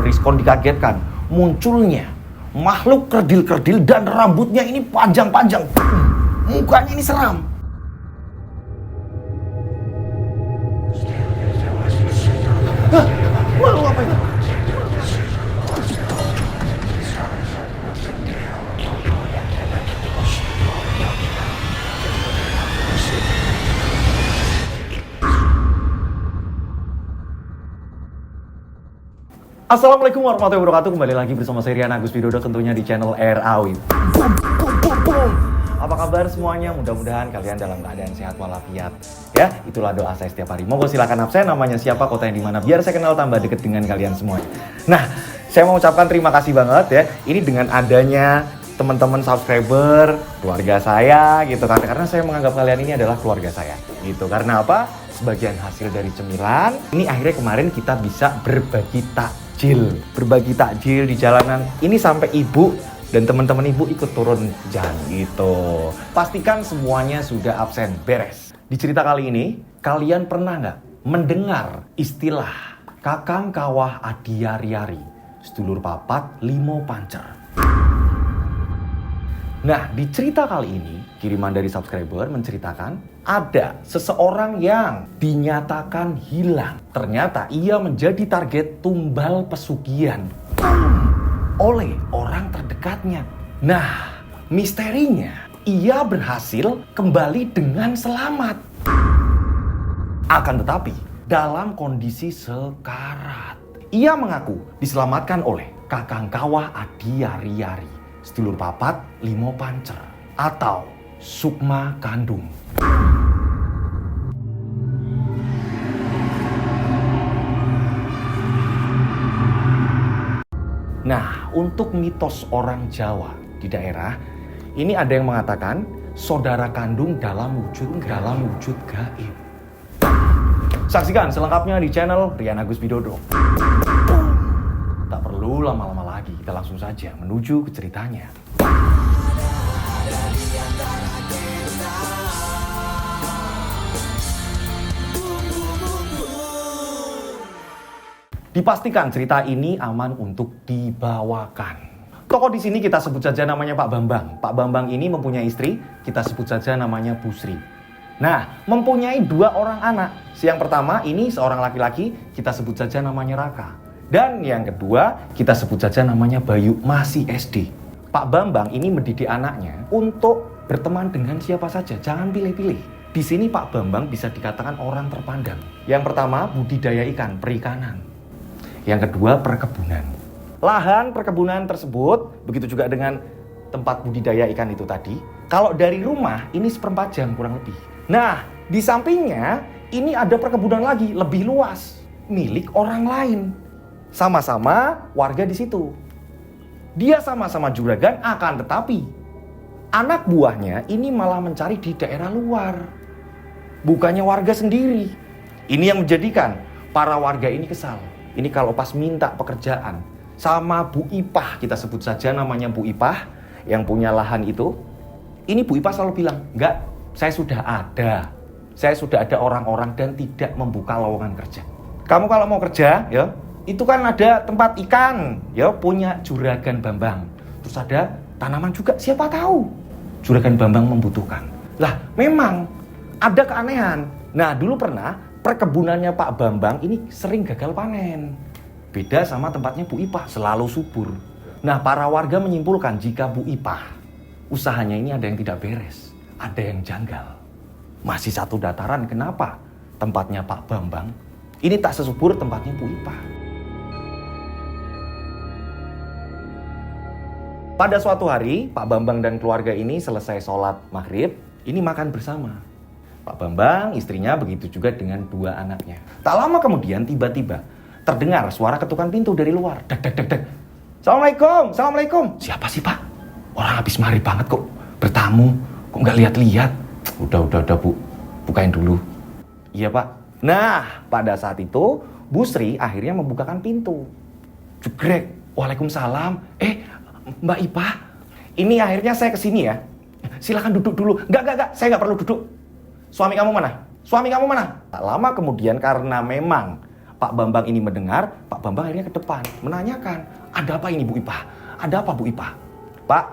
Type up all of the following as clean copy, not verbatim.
Rizkon dikagetkan munculnya makhluk kerdil-kerdil dan rambutnya ini panjang-panjang. Mukanya ini seram. Hah? Waduh, apa itu? Assalamualaikum warahmatullahi wabarakatuh. Kembali lagi bersama saya Rian Agus Widodo tentunya di channel RAW. Apa kabar semuanya? Mudah-mudahan kalian dalam keadaan sehat walafiat. Ya, itulah doa saya setiap hari. Monggo silakan absen namanya siapa, kota yang di mana, biar saya kenal tambah deket dengan kalian semuanya. Nah, saya mau ucapkan terima kasih banget ya. Ini dengan adanya teman-teman subscriber, keluarga saya gitu kan. Karena saya menganggap kalian ini adalah keluarga saya. Gitu. Karena apa? Sebagian hasil dari cemilan. Ini akhirnya kemarin kita bisa berbagi takjil di jalanan. Ini sampai ibu dan teman-teman ibu ikut turun jalan gitu. Pastikan semuanya sudah absen, beres. Di cerita kali ini, kalian pernah nggak mendengar istilah kakang kawah adiari-ari, sedulur papat limo pancer? Nah, di cerita kali ini, kiriman dari subscriber menceritakan ada seseorang yang dinyatakan hilang. Ternyata ia menjadi target tumbal pesugihan oleh orang terdekatnya. Nah, misterinya ia berhasil kembali dengan selamat. Akan tetapi, dalam kondisi sekarat. Ia mengaku diselamatkan oleh kakang kawah adiari-ari, sedulur papat limo pancer, atau Sukma Kandung. Nah, untuk mitos orang Jawa di daerah, ini ada yang mengatakan saudara kandung dalam wujud gaib. Saksikan selengkapnya di channel Rian Agus Widodo. Tak perlu lama-lama lagi, kita langsung saja menuju ke ceritanya. Dipastikan cerita ini aman untuk dibawakan. Tokoh di sini kita sebut saja namanya Pak Bambang. Pak Bambang ini mempunyai istri, kita sebut saja namanya Bu Sri. Nah, mempunyai 2 orang anak. Yang pertama ini seorang laki-laki, kita sebut saja namanya Raka. Dan yang kedua, kita sebut saja namanya Bayu, masih SD. Pak Bambang ini mendidik anaknya untuk berteman dengan siapa saja, jangan pilih-pilih. Di sini Pak Bambang bisa dikatakan orang terpandang. Yang pertama, budidaya ikan, perikanan. Yang kedua, perkebunan. Lahan perkebunan tersebut, begitu juga dengan tempat budidaya ikan itu tadi, kalau dari rumah ini 1/4 jam kurang lebih. Nah, di sampingnya ini ada perkebunan lagi, lebih luas, milik orang lain. Sama-sama warga di situ. Dia sama-sama juragan, akan tetapi anak buahnya ini malah mencari di daerah luar. Bukannya warga sendiri. Ini yang menjadikan para warga ini kesal. Ini kalau pas minta pekerjaan sama Bu Ipah, kita sebut saja namanya Bu Ipah yang punya lahan itu. Ini Bu Ipah selalu bilang, enggak, saya sudah ada orang-orang dan tidak membuka lowongan kerja. Kamu kalau mau kerja, ya, itu kan ada tempat ikan, ya, punya Juragan Bambang. Terus ada tanaman juga, siapa tahu Juragan Bambang membutuhkan. Lah, memang ada keanehan. Nah, dulu pernah perkebunannya Pak Bambang ini sering gagal panen. Beda sama tempatnya Bu Ipah, selalu subur. Nah, para warga menyimpulkan jika Bu Ipah usahanya ini ada yang tidak beres, ada yang janggal. Masih satu dataran, kenapa tempatnya Pak Bambang ini tak sesubur tempatnya Bu Ipah? Pada suatu hari, Pak Bambang dan keluarga ini selesai sholat maghrib, ini makan bersama. Pak Bambang, istrinya, begitu juga dengan 2 anaknya. Tak lama kemudian tiba-tiba terdengar suara ketukan pintu dari luar. Dek, dek, dek, dek. Assalamualaikum. Siapa sih, Pak? Orang habis maghrib banget kok bertamu. Kok nggak lihat-lihat? Udah Bu. Bukain dulu. Iya, Pak. Nah, pada saat itu Bu Sri akhirnya membukakan pintu. Jegrek. Waalaikumsalam. Mbak Ipah, ini akhirnya saya kesini ya. Silakan duduk dulu. Enggak. Saya nggak perlu duduk. Suami kamu mana? Tak lama kemudian karena memang Pak Bambang ini mendengar, Pak Bambang akhirnya ke depan menanyakan, ada apa ini Bu Ipah? Ada apa Bu Ipah? Pak,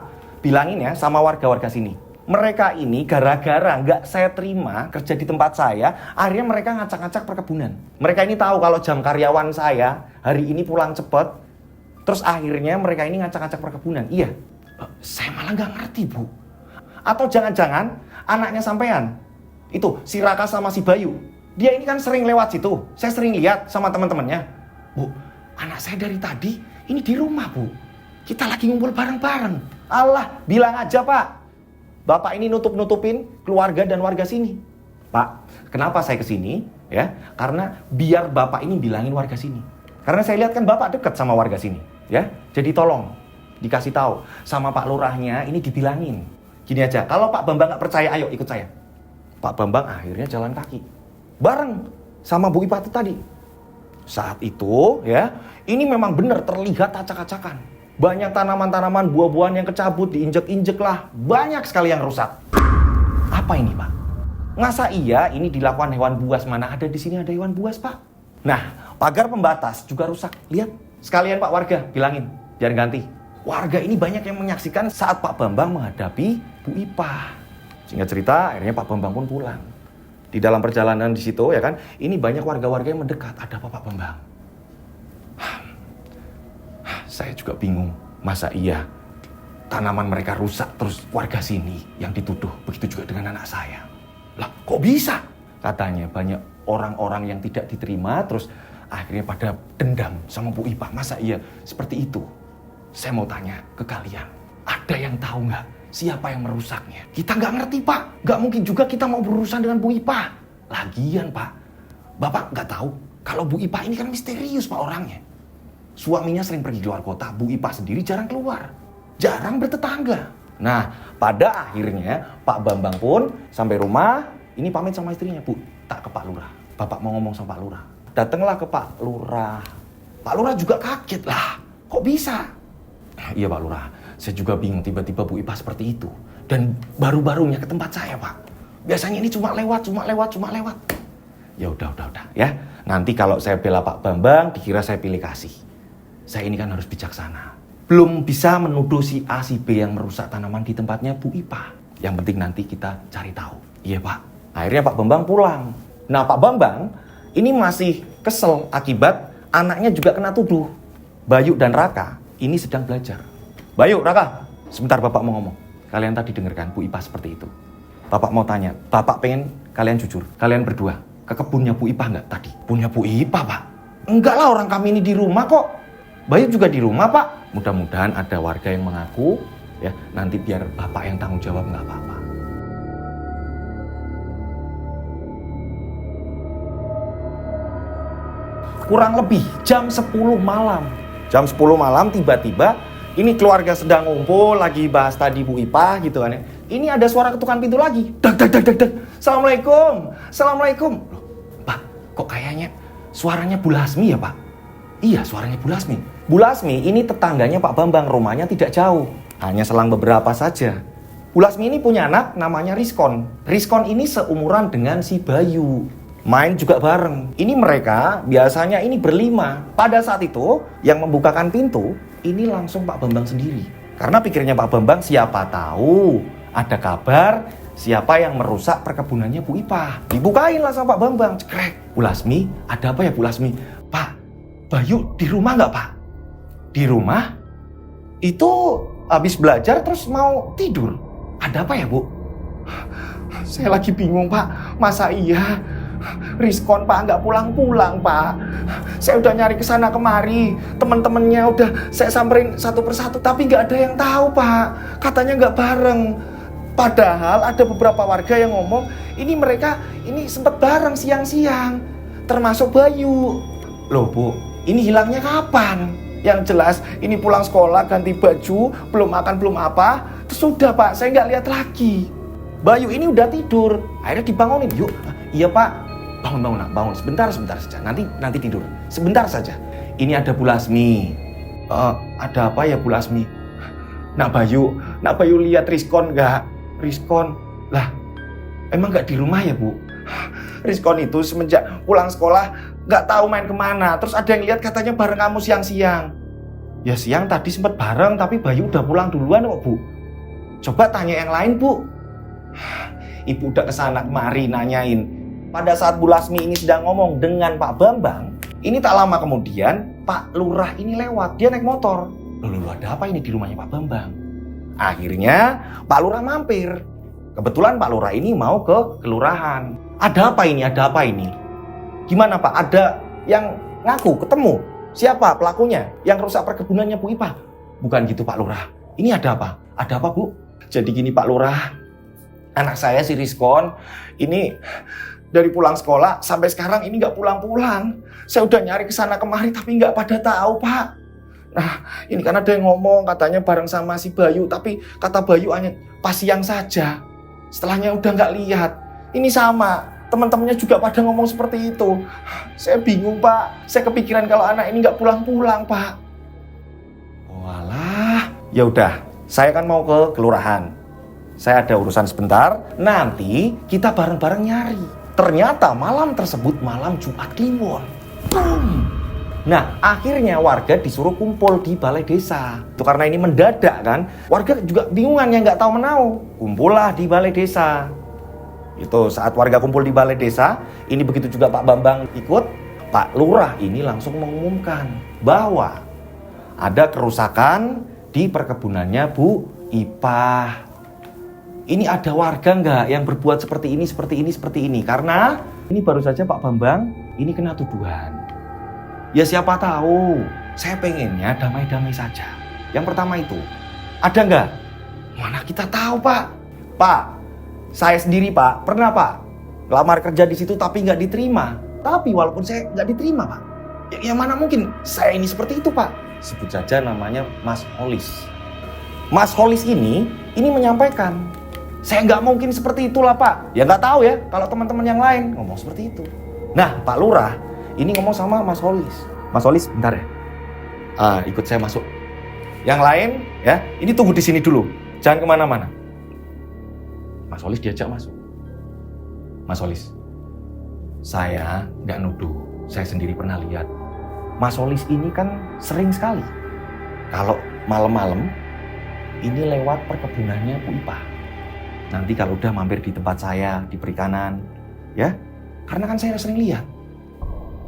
bilangin ya sama warga-warga sini. Mereka ini gara-gara nggak saya terima kerja di tempat saya, akhirnya mereka ngacak-ngacak perkebunan. Mereka ini tahu kalau jam karyawan saya hari ini pulang cepat, terus akhirnya mereka ini ngacak-ngacak perkebunan. Iya, saya malah nggak ngerti Bu. Atau jangan-jangan anaknya sampean, itu si Raka sama si Bayu, dia ini kan sering lewat situ. Saya sering lihat sama teman-temannya. Bu, anak saya dari tadi ini di rumah Bu. Kita lagi ngumpul bareng-bareng. Allah, bilang aja Pak. Bapak ini nutup-nutupin keluarga dan warga sini. Pak, kenapa saya kesini? Ya, karena biar Bapak ini bilangin warga sini. Karena saya lihat kan Bapak dekat sama warga sini. Ya, jadi tolong dikasih tahu sama Pak Lurahnya ini dibilangin. Gini aja, kalau Pak Bambang nggak percaya, ayo ikut saya. Pak Bambang akhirnya jalan kaki bareng sama Bu Ipah itu tadi. Saat itu, ya, ini memang benar terlihat acak-acakan. Banyak tanaman-tanaman, buah-buahan yang kecabut, diinjek-injek lah. Banyak sekali yang rusak. Apa ini Pak? Ngasa iya ini dilakukan hewan buas? Mana ada di sini ada hewan buas Pak? Nah, pagar pembatas juga rusak. Lihat, sekalian Pak warga, bilangin, jangan ganti. Warga ini banyak yang menyaksikan saat Pak Bambang menghadapi Bu Ipah. Singkat cerita, akhirnya Pak Bambang pun pulang. Di dalam perjalanan di situ, ya kan, ini banyak warga-warga yang mendekat. Ada apa Pak Bambang? Saya juga bingung, masa iya tanaman mereka rusak terus warga sini yang dituduh, begitu juga dengan anak saya. Lah kok bisa? Katanya banyak orang-orang yang tidak diterima terus akhirnya pada dendam sama Bu Ipah. Masa iya seperti itu? Saya mau tanya ke kalian, ada yang tahu nggak siapa yang merusaknya? Kita nggak ngerti Pak, nggak mungkin juga kita mau berurusan dengan Bu Ipah. Lagian Pak, Bapak nggak tahu kalau Bu Ipah ini kan misterius Pak orangnya. Suaminya sering pergi keluar kota, Bu Ipah sendiri jarang keluar, jarang bertetangga. Nah, pada akhirnya Pak Bambang pun sampai rumah, ini pamit sama istrinya, Bu, tak ke Pak Lurah. Bapak mau ngomong sama Pak Lurah. Datanglah ke Pak Lurah. Pak Lurah juga kaget lah, kok bisa? Iya Pak Lurah, saya juga bingung tiba-tiba Bu Ipah seperti itu. Dan baru-barunya ke tempat saya Pak. Biasanya ini cuma lewat. Ya udah ya. Nanti kalau saya bela Pak Bambang, dikira saya pilih kasih. Saya ini kan harus bijaksana. Belum bisa menuduh si A, si B yang merusak tanaman di tempatnya Bu Ipah. Yang penting nanti kita cari tahu. Iya Pak. Akhirnya Pak Bambang pulang. Nah Pak Bambang ini masih kesel akibat anaknya juga kena tuduh. Bayu dan Raka ini sedang belajar. Bayu, Raka, sebentar Bapak mau ngomong. Kalian tadi dengarkan Bu Ipah seperti itu. Bapak mau tanya, Bapak pengen kalian jujur. Kalian berdua ke kebunnya Bu Ipah nggak tadi? Punya Bu Ipah Pak? Enggak lah, orang kami ini di rumah kok. Bayu juga di rumah Pak. Mudah-mudahan ada warga yang mengaku, ya nanti biar Bapak yang tanggung jawab, nggak apa-apa. Kurang lebih jam 10 malam. Jam 10 malam tiba-tiba ini keluarga sedang ngumpul lagi bahas tadi Bu Ipah gitu kan ya. Ini ada suara ketukan pintu lagi. Dag. Assalamualaikum. Loh, Pak, kok kayaknya suaranya Bu Lasmi ya Pak? Iya, suaranya Bu Lasmi. Bu Lasmi ini tetangganya Pak Bambang, rumahnya tidak jauh. Hanya selang beberapa saja. Bu Lasmi ini punya anak namanya Rizkon. Rizkon ini seumuran dengan si Bayu. Main juga bareng. Ini mereka biasanya ini berlima. Pada saat itu yang membukakan pintu ini langsung Pak Bambang sendiri. Karena pikirnya Pak Bambang siapa tahu ada kabar siapa yang merusak perkebunannya Bu Ipah. Dibukain lah sama Pak Bambang. Cekrek. Bu Lasmi, ada apa ya Bu Lasmi? Pak, Bayu di rumah nggak Pak? Di rumah? Itu habis belajar terus mau tidur. Ada apa ya Bu? Saya lagi bingung Pak. Masa iya Rizkon Pak nggak pulang-pulang Pak? Saya udah nyari kesana kemari, teman-temannya udah saya samperin satu persatu, tapi nggak ada yang tahu Pak. Katanya nggak bareng. Padahal ada beberapa warga yang ngomong ini mereka ini sempat bareng siang-siang, termasuk Bayu. Loh Bu, ini hilangnya kapan? Yang jelas ini pulang sekolah ganti baju, belum makan belum apa, terus sudah Pak, saya nggak lihat lagi. Bayu ini udah tidur, akhirnya dibangunin. Yuk, iya Pak, bangun, sebentar saja, nanti tidur, sebentar saja. Ini ada Bu Lasmi. Ada apa ya Bu Lasmi? Nak Bayu lihat Rizkon nggak? Rizkon, lah emang nggak di rumah ya Bu? Rizkon itu semenjak pulang sekolah nggak tahu main kemana. Terus ada yang lihat katanya bareng kamu siang-siang. Ya siang tadi sempat bareng, tapi Bayu udah pulang duluan kok Bu. Coba tanya yang lain Bu. Ibu udah kesana kemari nanyain. Pada saat Bu Lasmi ini sedang ngomong dengan Pak Bambang, ini tak lama kemudian Pak Lurah ini lewat, dia naik motor. Loh, ada apa ini di rumahnya Pak Bambang? Akhirnya Pak Lurah mampir. Kebetulan Pak Lurah ini mau ke kelurahan. Ada apa ini? Ada apa ini? Gimana Pak? Ada yang ngaku ketemu? Siapa pelakunya yang rusak perkebunannya Bu Ipah? Bukan gitu Pak Lurah. Ini ada apa? Ada apa Bu? Jadi gini Pak Lurah, anak saya si Rizkon ini dari pulang sekolah sampai sekarang ini nggak pulang-pulang. Saya udah nyari kesana kemari tapi nggak pada tahu Pak. Nah ini kan ada yang ngomong katanya bareng sama si Bayu, tapi kata Bayu hanya pas siang saja. Setelahnya udah nggak lihat. Ini sama. Teman-temannya juga pada ngomong seperti itu. Saya bingung Pak. Saya kepikiran kalau anak ini nggak pulang-pulang Pak. Walah, ya udah. Saya kan mau ke kelurahan. Saya ada urusan sebentar. Nanti kita bareng-bareng nyari. Ternyata malam tersebut malam Jumat Kliwon. Boom. Nah, akhirnya warga disuruh kumpul di balai desa. Itu karena ini mendadak kan. Warga juga bingungan yang nggak tahu menau. Kumpullah di balai desa. Itu saat warga kumpul di balai desa, ini begitu juga Pak Bambang ikut, Pak Lurah ini langsung mengumumkan bahwa ada kerusakan di perkebunannya Bu Ipah. Ini ada warga nggak yang berbuat seperti ini, seperti ini, seperti ini? Karena ini baru saja Pak Bambang ini kena tuduhan. Ya siapa tahu, saya pengennya damai-damai saja. Yang pertama itu, ada nggak? Mana kita tahu Pak? Pak, saya sendiri Pak, pernah Pak lamar kerja di situ tapi nggak diterima. Tapi walaupun saya nggak diterima Pak, yang mana mungkin saya ini seperti itu Pak. Sebut saja namanya Mas Holis. Mas Holis ini menyampaikan, saya nggak mungkin seperti itulah Pak. Ya nggak tahu ya kalau teman-teman yang lain ngomong seperti itu. Nah Pak Lurah ini ngomong sama Mas Holis. Mas Holis bentar ya, ikut saya masuk. Yang lain ya, ini tunggu di sini dulu, jangan kemana-mana. Mas Holis diajak masuk. Mas Holis, saya nggak nuduh, saya sendiri pernah lihat. Mas Holis ini kan sering sekali kalau malam-malam ini lewat perkebunannya Bu Ipah. Nanti kalau udah mampir di tempat saya di perikanan, ya, karena kan saya sering lihat.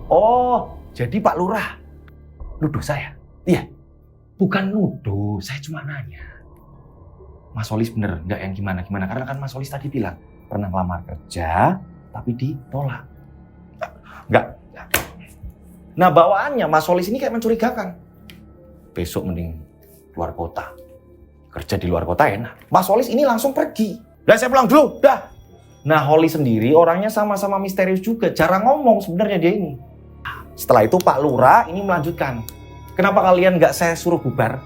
Oh, jadi Pak Lurah nuduh saya? Iya, bukan nuduh, saya cuma nanya. Mas Holis bener nggak yang gimana-gimana? Karena kan Mas Holis tadi bilang pernah ngelamar kerja tapi ditolak. Nggak. Nah bawaannya Mas Holis ini kayak mencurigakan. Besok mending keluar kota. Kerja di luar kota enak. Mas Holis ini langsung pergi. Udah saya pulang dulu, dah. Nah Holis sendiri orangnya sama-sama misterius juga. Jarang ngomong sebenarnya dia ini. Setelah itu Pak Lurah ini melanjutkan. Kenapa kalian nggak saya suruh bubar?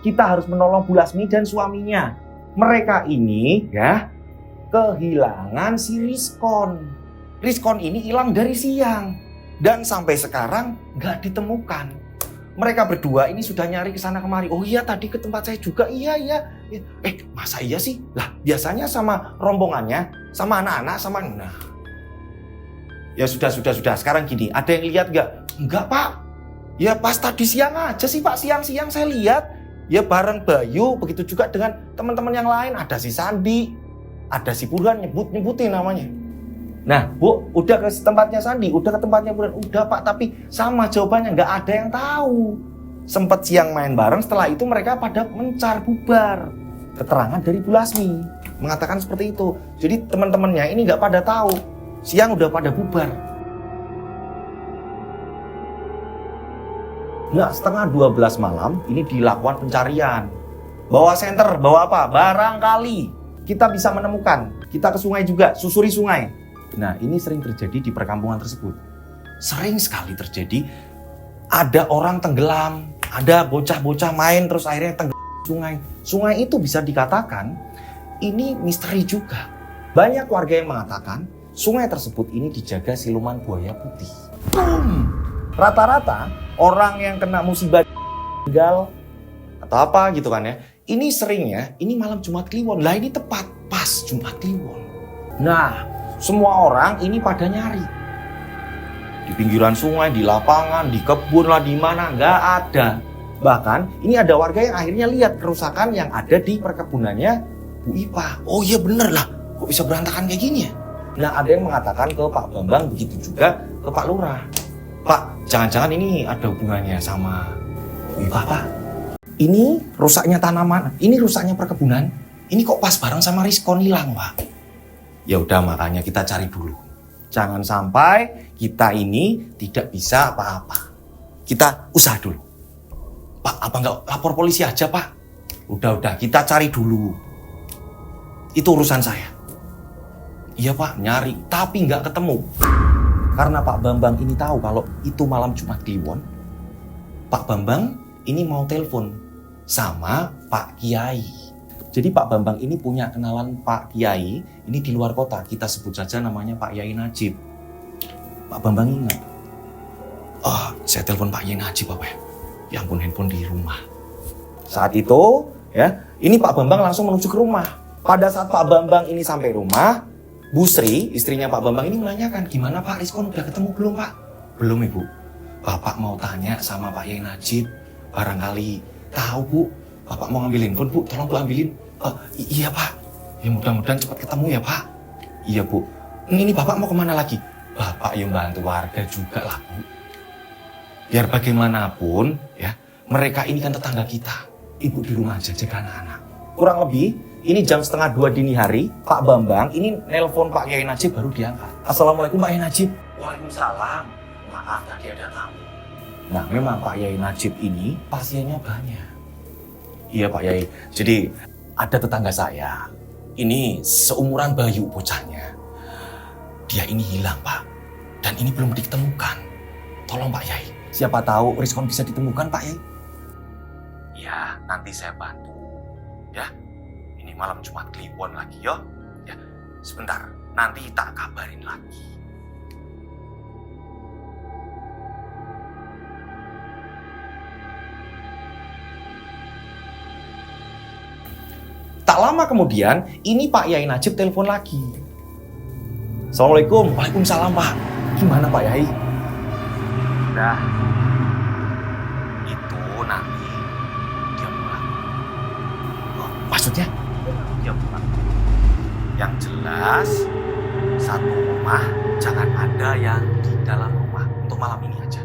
Kita harus menolong Bu Lasmi dan suaminya. Mereka ini ya kehilangan si Rizkon. Rizkon ini hilang dari siang dan sampai sekarang nggak ditemukan. Mereka berdua ini sudah nyari ke sana kemari. Oh iya tadi ke tempat saya juga. Iya. Masa iya sih? Lah biasanya sama rombongannya, sama anak-anak, sama nah. Ya sudah. Sekarang gini, ada yang lihat nggak? Enggak Pak. Ya pas tadi siang aja sih Pak. Siang-siang saya lihat. Ya bareng Bayu, begitu juga dengan teman-teman yang lain. Ada si Sandi, ada si Burhan, nyebutin namanya. Nah Bu, udah ke tempatnya Sandi, udah ke tempatnya Burhan. Udah Pak, tapi sama jawabannya, nggak ada yang tahu. Sempet siang main bareng, setelah itu mereka pada mencar bubar. Keterangan dari Bu Lasmi mengatakan seperti itu. Jadi teman-temannya ini nggak pada tahu. Siang udah pada bubar. Nah, setengah 12 malam ini dilakukan pencarian. Bawa senter, bawa apa? Barangkali kita bisa menemukan. Kita ke sungai juga, susuri sungai. Nah, ini sering terjadi di perkampungan tersebut. Sering sekali terjadi ada orang tenggelam, ada bocah-bocah main terus akhirnya tenggelam sungai. Sungai itu bisa dikatakan ini misteri juga. Banyak warga yang mengatakan sungai tersebut ini dijaga siluman buaya putih. Boom! Rata-rata orang yang kena musibah meninggal atau apa gitu kan ya. Ini seringnya ini malam Jumat Kliwon. Lah ini tepat pas Jumat Kliwon. Nah, semua orang ini pada nyari. Di pinggiran sungai, di lapangan, di kebun lah, di mana, nggak ada. Bahkan ini ada warga yang akhirnya lihat kerusakan yang ada di perkebunannya Bu Ipa. Oh iya bener lah, kok bisa berantakan kayak gini ya? Nah ada yang mengatakan ke Pak Bambang, begitu juga ke Pak Lurah. Pak, jangan-jangan ini ada hubungannya sama Bu Ipa, Pak? Ini rusaknya tanaman, ini rusaknya perkebunan, ini kok pas bareng sama Rizkon hilang, Pak? Ya udah makanya kita cari dulu. Jangan sampai kita ini tidak bisa apa-apa. Kita usaha dulu. Pak, apa nggak lapor polisi aja, Pak? Udah, kita cari dulu. Itu urusan saya. Iya, Pak, nyari. Tapi nggak ketemu. Karena Pak Bambang ini tahu kalau itu malam Jumat Kliwon, Pak Bambang ini mau telepon sama Pak Kiai. Jadi Pak Bambang ini punya kenalan Pak Kiai, ini di luar kota, kita sebut saja namanya Pak Yai Najib. Pak Bambang ingat, oh saya telepon Pak Yai Najib apa ya? Ya ampun, handphone di rumah. Saat itu, ya, ini Pak Bambang langsung menuju ke rumah. Pada saat Pak Bambang ini sampai rumah, Bu Sri, istrinya Pak Bambang ini menanyakan, gimana Pak Rizkon udah ketemu belum Pak? Belum Ibu, Bapak mau tanya sama Pak Yai Najib, barangkali tahu Bu. Bapak mau ngambilin handphone, Bu, tolong Bu ambilin. Iya Pak, ya mudah-mudahan cepat ketemu ya Pak. Iya Bu, ini Bapak mau kemana lagi? Bapak yang bantu warga juga lah Bu. Biar bagaimanapun ya, mereka ini kan tetangga kita. Ibu di rumah aja jaga anak-anak. Kurang lebih, ini jam 1:30 dini hari, Pak Bambang ini nelpon Pak Yai Najib baru diangkat. Assalamualaikum Pak Yai Najib. Waalaikumsalam, maaf tadi ada tamu. Nah memang Pak Yai Najib ini pasiennya banyak. Iya Pak Yai, jadi ada tetangga saya, ini seumuran Bayu bocahnya. Dia ini hilang Pak, dan ini belum ditemukan. Tolong Pak Yai, siapa tahu Rizkon bisa ditemukan Pak Yai. Ya, nanti saya bantu. Ya, ini malam Jumat Kliwon lagi yo. Ya, sebentar, nanti tak kabarin lagi. Tak lama kemudian, ini Pak Yai Najib telepon lagi. Assalamualaikum. Waalaikumsalam Pak. Gimana Pak Yai? Udah. Itu nanti dia pulang. Oh, maksudnya? Dia pulang. Yang jelas, satu rumah jangan ada yang di dalam rumah. Untuk malam ini aja.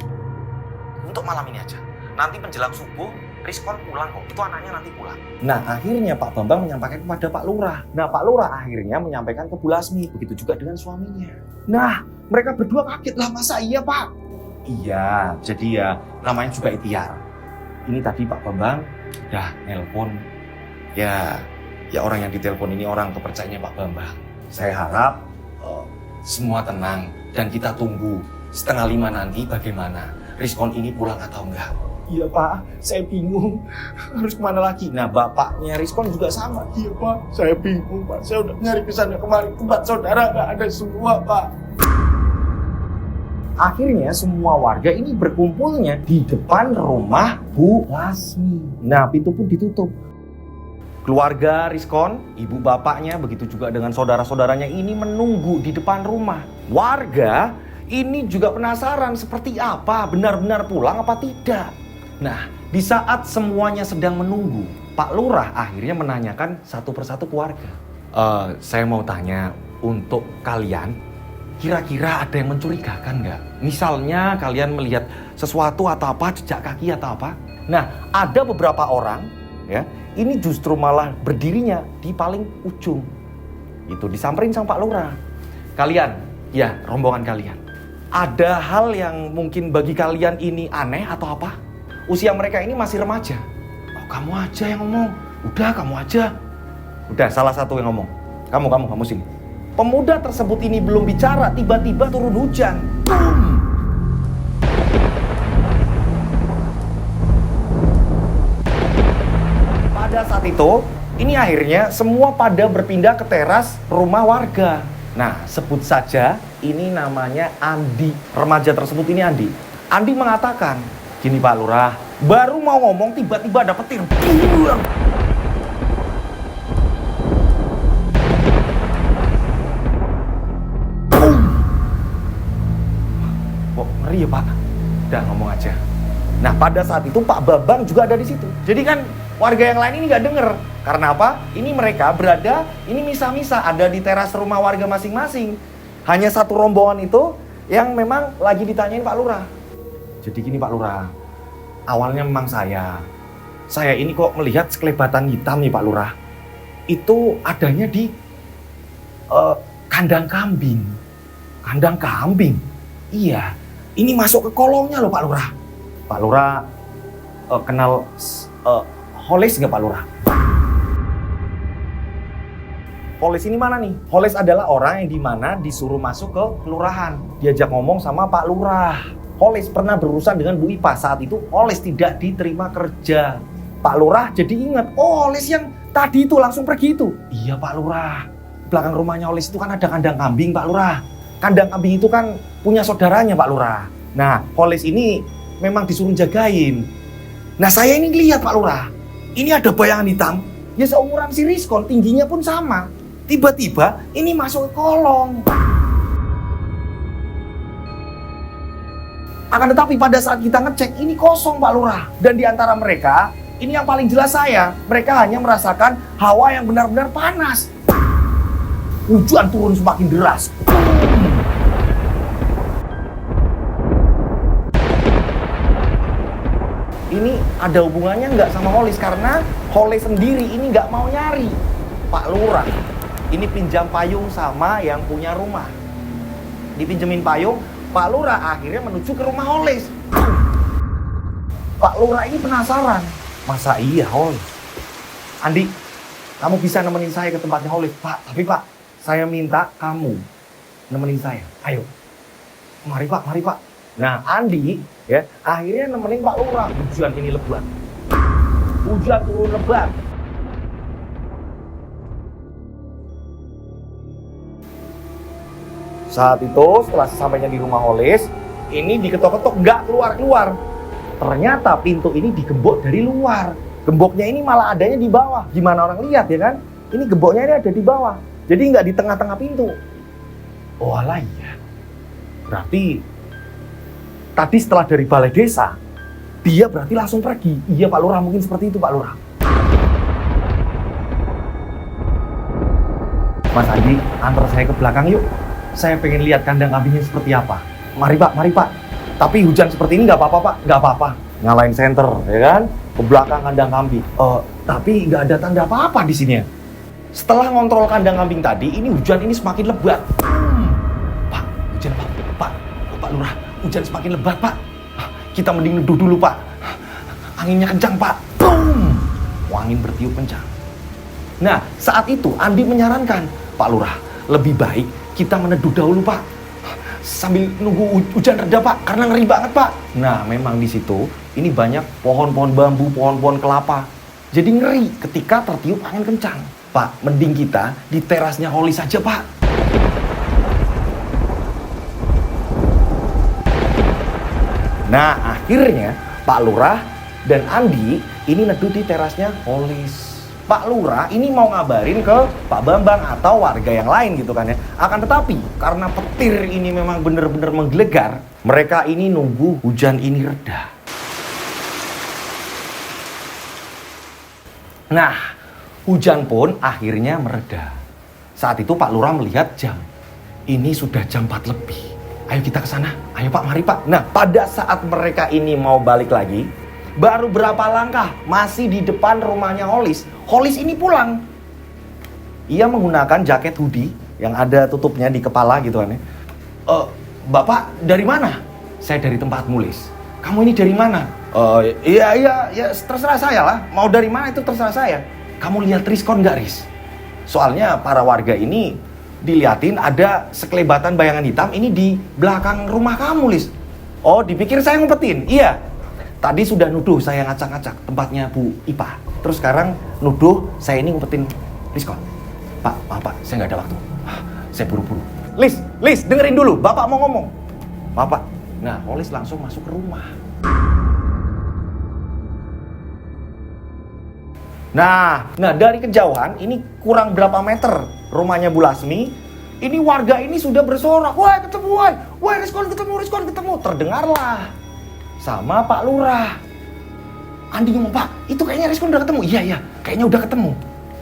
Untuk malam ini aja. Nanti menjelang subuh, Rizkon pulang kok, itu anaknya nanti pulang. Nah akhirnya Pak Bambang menyampaikan kepada Pak Lurah. Nah Pak Lurah akhirnya menyampaikan ke Bu Lasmi, begitu juga dengan suaminya. Nah mereka berdua kaget lah, masa iya Pak? Iya, jadi ya namanya juga ikhtiar. Ini tadi Pak Bambang udah nelpon. Ya orang yang ditelepon ini orang kepercayaannya Pak Bambang. Saya harap semua tenang dan kita tunggu 4:30 nanti bagaimana Rizkon ini pulang atau enggak. Iya Pak, saya bingung harus kemana lagi. Nah bapaknya Rizkon juga sama. Iya Pak, saya bingung Pak. Saya udah nyari kesana kemari, tempat saudara nggak ada semua Pak. Akhirnya semua warga ini berkumpulnya di depan rumah Bu Lasmi. Nah pintu pun ditutup. Keluarga Rizkon, ibu bapaknya, begitu juga dengan saudara-saudaranya ini menunggu di depan rumah. Warga ini juga penasaran seperti apa, benar-benar pulang apa tidak. Nah, di saat semuanya sedang menunggu, Pak Lurah akhirnya menanyakan satu persatu keluarga. Saya mau tanya, untuk kalian, kira-kira ada yang mencurigakan nggak? Misalnya kalian melihat sesuatu atau apa, jejak kaki atau apa? Nah, ada beberapa orang, ya, ini justru malah berdirinya di paling ujung. Itu disamperin sama Pak Lurah. Kalian, ya rombongan kalian, ada hal yang mungkin bagi kalian ini aneh atau apa? Usia mereka ini masih remaja. Oh, kamu aja yang ngomong. Udah, kamu aja. Udah, salah satu yang ngomong. Kamu sini. Pemuda tersebut ini belum bicara, tiba-tiba turun hujan. Boom! Pada saat itu, ini akhirnya semua pada berpindah ke teras rumah warga. Nah, sebut saja ini namanya Andi. Remaja tersebut ini Andi. Andi mengatakan, gini Pak Lurah, baru mau ngomong tiba-tiba ada petir. Kok ngeri ya Pak. Udah ngomong aja. Nah pada saat itu Pak Bambang juga ada di situ. Jadi kan warga yang lain ini nggak denger. Karena apa? Ini mereka berada, ini misah-misah ada di teras rumah warga masing-masing. Hanya satu rombongan itu yang memang lagi ditanyain Pak Lurah. Jadi gini Pak Lurah, awalnya memang saya ini kok melihat sekelebatan hitam nih Pak Lurah. Itu adanya di kandang kambing. Kandang kambing? Iya, ini masuk ke kolongnya loh Pak Lurah. Pak Lurah kenal Holes nggak Pak Lurah? Holes ini mana nih? Holes adalah orang yang dimana disuruh masuk ke kelurahan. Diajak ngomong sama Pak Lurah. Holes pernah berurusan dengan Bu Ipa. Saat itu Holes tidak diterima kerja. Pak Lurah jadi ingat, oh Holes yang tadi itu langsung pergi itu. Iya Pak Lurah. Belakang rumahnya Holes itu kan ada kandang kambing Pak Lurah. Kandang kambing itu kan punya saudaranya Pak Lurah. Nah Holes ini memang disuruh jagain. Nah saya ini lihat Pak Lurah. Ini ada bayangan hitam. Ya seumuran si Rizkon, tingginya pun sama. Tiba-tiba ini masuk ke kolong. Akan tetapi pada saat kita ngecek ini kosong Pak Lurah. Dan di antara mereka, ini yang paling jelas saya, mereka hanya merasakan hawa yang benar-benar panas. Hujan turun semakin deras. Ini ada hubungannya nggak sama Holes karena Holes sendiri ini nggak mau nyari. Pak Lurah ini pinjam payung sama yang punya rumah. Dipinjemin payung, Pak Lurah akhirnya menuju ke rumah Holes. Pak Lurah ini penasaran. Masa iya Holes? Andi, kamu bisa nemenin saya ke tempatnya Holes? Pak, tapi Pak, saya minta kamu nemenin saya. Ayo. Mari Pak, mari Pak. Nah, Andi ya akhirnya nemenin Pak Lurah. Hujan ini lebat. Hujan turun lebat. Saat itu setelah sampainya di rumah Holes, ini diketok-ketok nggak keluar-keluar. Ternyata pintu ini digembok dari luar. Gemboknya ini malah adanya di bawah. Gimana orang lihat ya kan? Ini gemboknya ini ada di bawah. Jadi nggak di tengah-tengah pintu. Oh alah iya. Berarti tadi setelah dari balai desa, dia berarti langsung pergi. Iya Pak Lurah, mungkin seperti itu Pak Lurah. Mas Andi, antar saya ke belakang yuk. Saya pengen lihat kandang kambingnya seperti apa. Mari Pak, mari Pak. Tapi hujan seperti ini nggak apa-apa Pak, nggak apa-apa. Nyalain senter, ya kan? Ke belakang kandang kambing. Tapi nggak ada tanda apa-apa di sini ya. Setelah ngontrol kandang kambing tadi, ini hujan ini semakin lebat. Pak, hujan Pak. Pak Lurah, hujan semakin lebat Pak. Kita mending neduh dulu Pak. Anginnya kencang Pak. Boom! Angin bertiup kencang. Nah, saat itu Andi menyarankan, Pak Lurah, lebih baik kita meneduh dahulu Pak. Sambil nunggu hujan reda Pak, karena ngeri banget Pak. Nah, memang di situ ini banyak pohon-pohon bambu, pohon-pohon kelapa. Jadi ngeri ketika tertiup angin kencang. Pak, mending kita di terasnya Holes saja Pak. Nah, akhirnya Pak Lurah dan Andi ini neduh di terasnya Holes. Pak Lurah ini mau ngabarin ke Pak Bambang atau warga yang lain gitu kan ya. Akan tetapi karena petir ini memang benar-benar menggelegar, mereka ini nunggu hujan ini reda. Nah, hujan pun akhirnya mereda. Saat itu Pak Lurah melihat jam. Ini sudah jam 4 lebih. Ayo kita ke sana. Ayo Pak, mari Pak. Nah, pada saat mereka ini mau balik lagi, baru berapa langkah masih di depan rumahnya Holes. Holes ini pulang. Ia menggunakan jaket hoodie yang ada tutupnya di kepala gitu kan ya. Bapak dari mana? Saya dari tempat Mulis. Kamu ini dari mana? Iya, terserah saya lah. Mau dari mana itu terserah saya. Kamu lihat Rizkon nggak, Riz? Soalnya para warga ini diliatin ada sekelebatan bayangan hitam ini di belakang rumah kamu, Lis. Oh, dipikir saya ngumpetin? Iya. Tadi sudah nuduh saya ngacak-ngacak tempatnya Bu Ipa. Terus sekarang nuduh saya ini ngumpetin Rizkon. Pak, maaf Pak, saya nggak ada waktu. Saya buru-buru. Lis, dengerin dulu. Bapak mau ngomong. Maaf Pak. Nah, Holes langsung masuk ke rumah. Nah dari kejauhan ini kurang berapa meter rumahnya Bu Lasmi. Ini warga ini sudah bersorak, wah ketemu, wah Rizkon ketemu. Terdengarlah sama Pak Lurah. Andi ngomong, Pak, itu kayaknya Rizkon udah ketemu. Iya, kayaknya udah ketemu.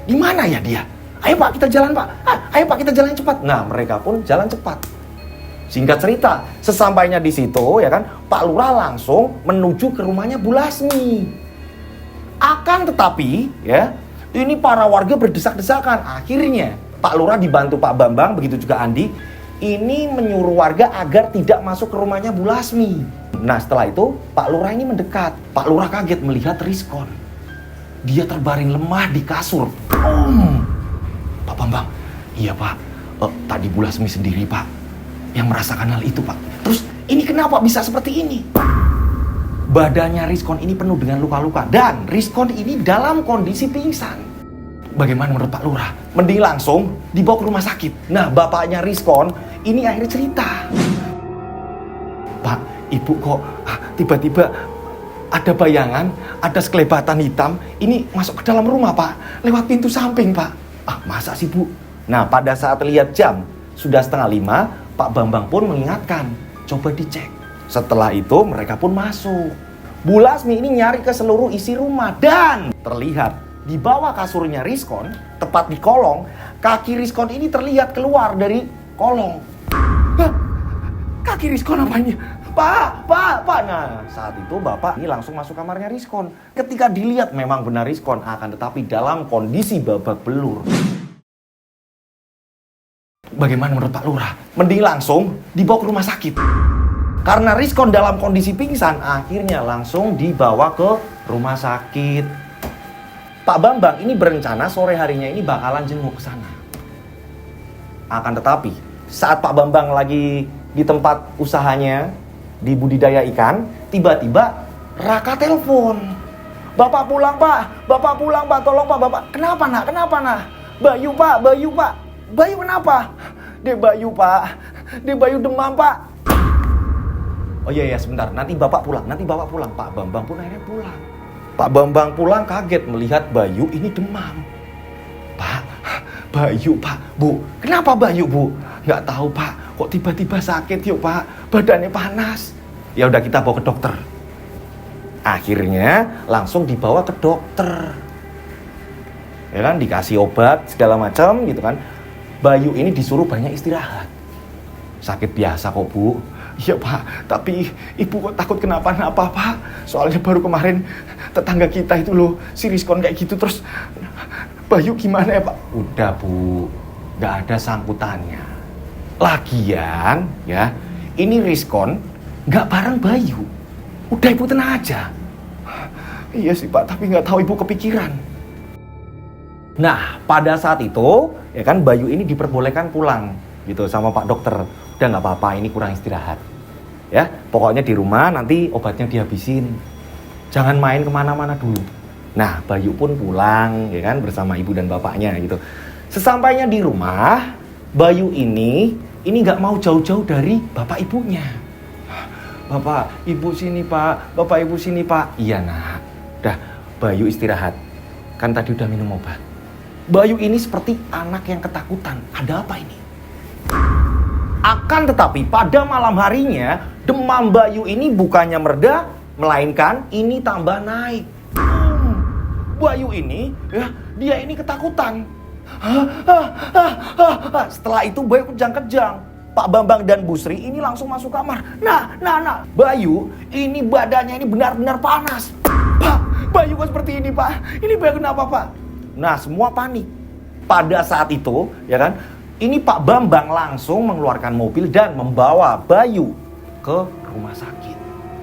Di mana ya dia? Ayo Pak, kita jalan Pak. Ayo Pak, kita jalan cepat. Nah, mereka pun jalan cepat. Singkat cerita, sesampainya di situ, ya kan, Pak Lurah langsung menuju ke rumahnya Bu Lasmi. Akan tetapi, ya, ini para warga berdesak-desakan. Akhirnya, Pak Lurah dibantu Pak Bambang, begitu juga Andi, ini menyuruh warga agar tidak masuk ke rumahnya Bu Lasmi. Nah, setelah itu, Pak Lurah ini mendekat. Pak Lurah kaget melihat Rizkon. Dia terbaring lemah di kasur. Pak Bambang, iya Pak, tadi Bu Lasmi sendiri Pak yang merasakan hal itu Pak. Terus ini kenapa bisa seperti ini? Badannya Rizkon ini penuh dengan luka-luka dan Rizkon ini dalam kondisi pingsan. Bagaimana menurut Pak Lurah? Mending langsung dibawa ke rumah sakit. Nah, bapaknya Rizkon ini akhirnya cerita. Pak, Ibu kok tiba-tiba ada bayangan, ada sekelebatan hitam, ini masuk ke dalam rumah Pak, lewat pintu samping Pak. Masa sih Bu? Nah, pada saat lihat jam, sudah 4:30, Pak Bambang pun mengingatkan, coba dicek. Setelah itu mereka pun masuk. Bu Lasmi ini nyari ke seluruh isi rumah dan terlihat di bawah kasurnya Rizkon, tepat di kolong, kaki Rizkon ini terlihat keluar dari kolong. Kaki Rizkon apanya? Pak. Nah, saat itu bapak ini langsung masuk kamarnya Rizkon. Ketika dilihat memang benar Rizkon, akan tetapi dalam kondisi babak belur. Bagaimana menurut Pak Lurah? Mending langsung dibawa ke rumah sakit. Karena Rizkon dalam kondisi pingsan, akhirnya langsung dibawa ke rumah sakit. Pak Bambang ini berencana sore harinya ini bakalan jenguk ke sana. Akan tetapi, saat Pak Bambang lagi di tempat usahanya, di budidaya ikan, tiba-tiba Raka telepon. Bapak pulang Pak, tolong Pak, Bapak. Kenapa nak? Bayu Pak. Bayu kenapa? Dek Bayu Pak, Dek Bayu demam Pak. Oh iya sebentar, nanti Bapak pulang. Pak Bambang pun akhirnya pulang. Pak Bambang pulang kaget melihat Bayu ini demam. Pak, Bayu Pak, Bu, kenapa Bayu Bu? Nggak tahu Pak, kok tiba-tiba sakit yuk Pak, badannya panas. Ya udah kita bawa ke dokter. Akhirnya langsung dibawa ke dokter. Ya kan, dikasih obat segala macam gitu kan. Bayu ini disuruh banyak istirahat. Sakit biasa kok Bu. Iya Pak, tapi Ibu kok takut kenapa-napa Pak? Soalnya baru kemarin tetangga kita itu loh, si Rizkon kayak gitu, terus Bayu gimana ya Pak? Udah Bu, gak ada sangkutannya. Lagian ya, ini Rizkon gak bareng Bayu. Udah Ibu tenang aja. Iya sih Pak, tapi gak tahu Ibu kepikiran. Nah, pada saat itu ya kan Bayu ini diperbolehkan pulang gitu sama Pak dokter. Udah gak apa-apa, ini kurang istirahat. Ya, pokoknya di rumah nanti obatnya dihabisin. Jangan main kemana-mana dulu. Nah, Bayu pun pulang ya kan bersama ibu dan bapaknya gitu. Sesampainya di rumah, Bayu ini gak mau jauh-jauh dari bapak ibunya. Bapak, ibu sini Pak. Bapak, ibu sini Pak. Iya nak. Udah, Bayu istirahat. Kan tadi udah minum obat. Bayu ini seperti anak yang ketakutan. Ada apa ini? Akan tetapi pada malam harinya, demam Bayu ini bukannya mereda, melainkan ini tambah naik. Bayu ini, ya, dia ini ketakutan. Setelah itu Bayu kejang-kejang. Pak Bambang dan Bu Sri ini langsung masuk kamar. Nah, Bayu ini badannya ini benar-benar panas. Pak, Bayu kok seperti ini Pak? Ini Bayu kenapa Pak? Nah, semua panik. Pada saat itu, ya kan, ini Pak Bambang langsung mengeluarkan mobil dan membawa Bayu ke rumah sakit.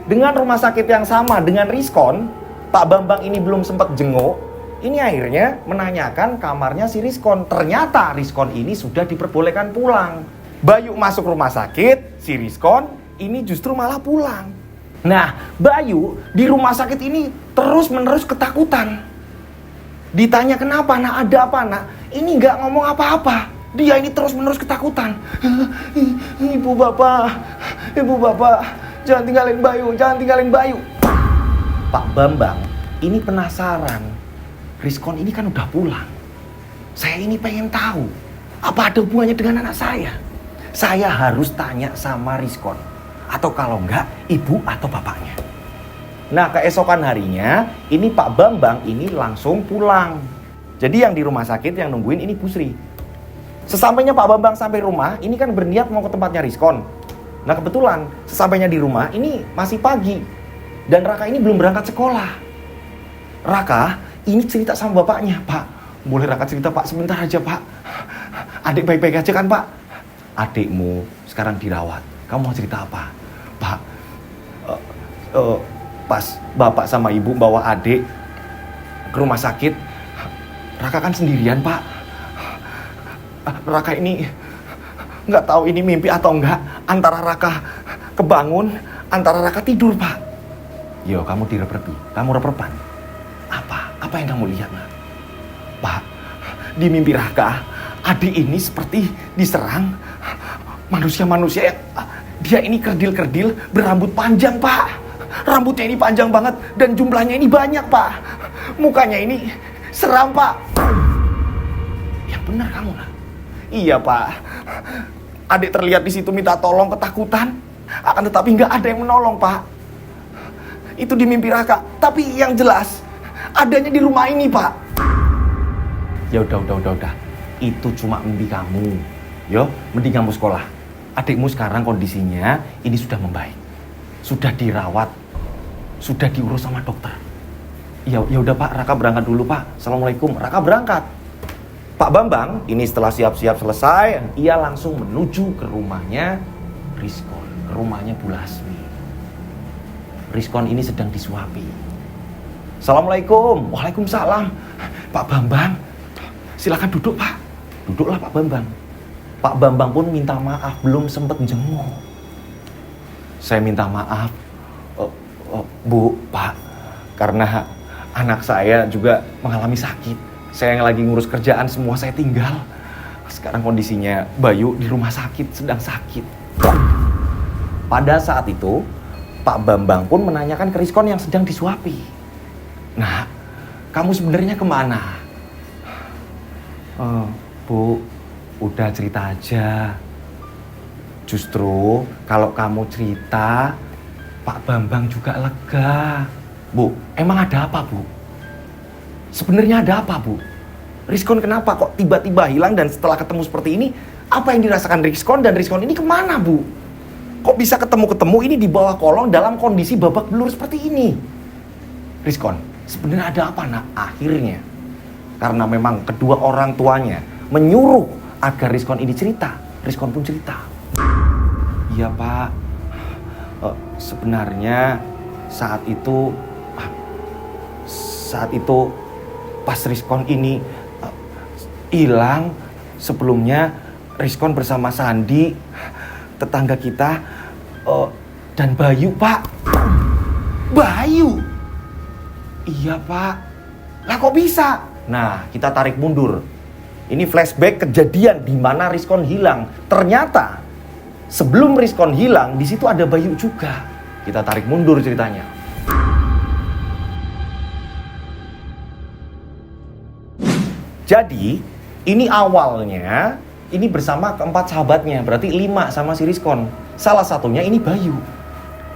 Dengan rumah sakit yang sama dengan Rizkon, Pak Bambang ini belum sempat jenguk. Ini akhirnya menanyakan kamarnya si Rizkon. Ternyata Rizkon ini sudah diperbolehkan pulang. Bayu masuk rumah sakit, si Rizkon ini justru malah pulang. Nah, Bayu di rumah sakit ini terus-menerus ketakutan. Ditanya kenapa nak, ada apa nak? Ini gak ngomong apa-apa. Dia ini terus-menerus ketakutan. Ibu bapak, jangan tinggalin Bayu. Pak Bambang ini penasaran. Rizkon ini kan udah pulang. Saya ini pengen tahu Apa ada hubungannya dengan anak saya? Saya harus tanya sama Rizkon. Atau kalau enggak, ibu atau bapaknya. Nah, keesokan harinya, ini Pak Bambang ini langsung pulang. Jadi yang di rumah sakit yang nungguin ini Bu Sri. Sesampainya Pak Bambang sampai rumah, ini kan berniat mau ke tempatnya Rizkon. Nah kebetulan, sesampainya di rumah, ini masih pagi. Dan Raka ini belum berangkat sekolah. Raka, ini cerita sama bapaknya. Pak, boleh Raka cerita Pak sebentar aja Pak. Adik baik-baik aja kan Pak? Adikmu sekarang dirawat. Kamu mau cerita apa? Pak, pas bapak sama ibu bawa adik ke rumah sakit, Raka kan sendirian Pak. Raka ini nggak tahu ini mimpi atau enggak. Antara Raka kebangun, antara Raka tidur Pak. Yo, kamu direp-repi, kamu rep-repan. Apa yang kamu lihat nak? Pak, di mimpi Raka, adik ini seperti diserang manusia-manusia yang dia ini kerdil-kerdil berambut panjang Pak. Rambutnya ini panjang banget dan jumlahnya ini banyak Pak. Mukanya ini seram Pak. Yang benar kamu nak? Iya Pak. Adik terlihat di situ minta tolong ketakutan. Akan tetapi nggak ada yang menolong Pak. Itu di mimpi Raka. Tapi yang jelas adanya di rumah ini Pak. Ya udah. Itu cuma mimpi kamu. Yo, mending kamu sekolah. Adikmu sekarang kondisinya ini sudah membaik. Sudah dirawat. Sudah diurus sama dokter. Ya udah Pak, Raka berangkat dulu Pak. Assalamualaikum. Raka berangkat. Pak Bambang ini setelah siap-siap selesai, ia langsung menuju ke rumahnya Rizkon, ke rumahnya Bu Lasmi. Rizkon ini sedang disuapi. Assalamualaikum. Waalaikumsalam. Pak Bambang, silakan duduk Pak. Duduklah Pak Bambang. Pak Bambang pun minta maaf, belum sempat jenguk. Saya minta maaf, Bu, Pak, karena anak saya juga mengalami sakit. Saya yang lagi ngurus kerjaan semua saya tinggal. Sekarang kondisinya Bayu di rumah sakit, sedang sakit. Pada saat itu, Pak Bambang pun menanyakan ke Rizkon yang sedang disuapi. Nah, kamu sebenarnya kemana? Bu, udah cerita aja. Justru kalau kamu cerita, Pak Bambang juga lega. Bu, emang ada apa Bu? Sebenarnya ada apa Bu? Rizkon kenapa kok tiba-tiba hilang dan setelah ketemu seperti ini, apa yang dirasakan Rizkon dan Rizkon ini kemana Bu? Kok bisa ketemu-ketemu ini di bawah kolong dalam kondisi babak belur seperti ini? Rizkon, sebenarnya ada apa nak? Akhirnya, karena memang kedua orang tuanya menyuruh agar Rizkon ini cerita, Rizkon pun cerita. Iya Pak, sebenarnya saat itu pas Rizkon ini hilang, sebelumnya Rizkon bersama Sandi, tetangga kita, dan Bayu Pak. Bayu? Iya Pak. Lah kok bisa? Nah, kita tarik mundur. Ini flashback kejadian di mana Rizkon hilang. Ternyata sebelum Rizkon hilang, di situ ada Bayu juga. Kita tarik mundur ceritanya. Jadi, ini awalnya, ini bersama keempat sahabatnya, berarti 5 sama si Rizkon. Salah satunya ini Bayu.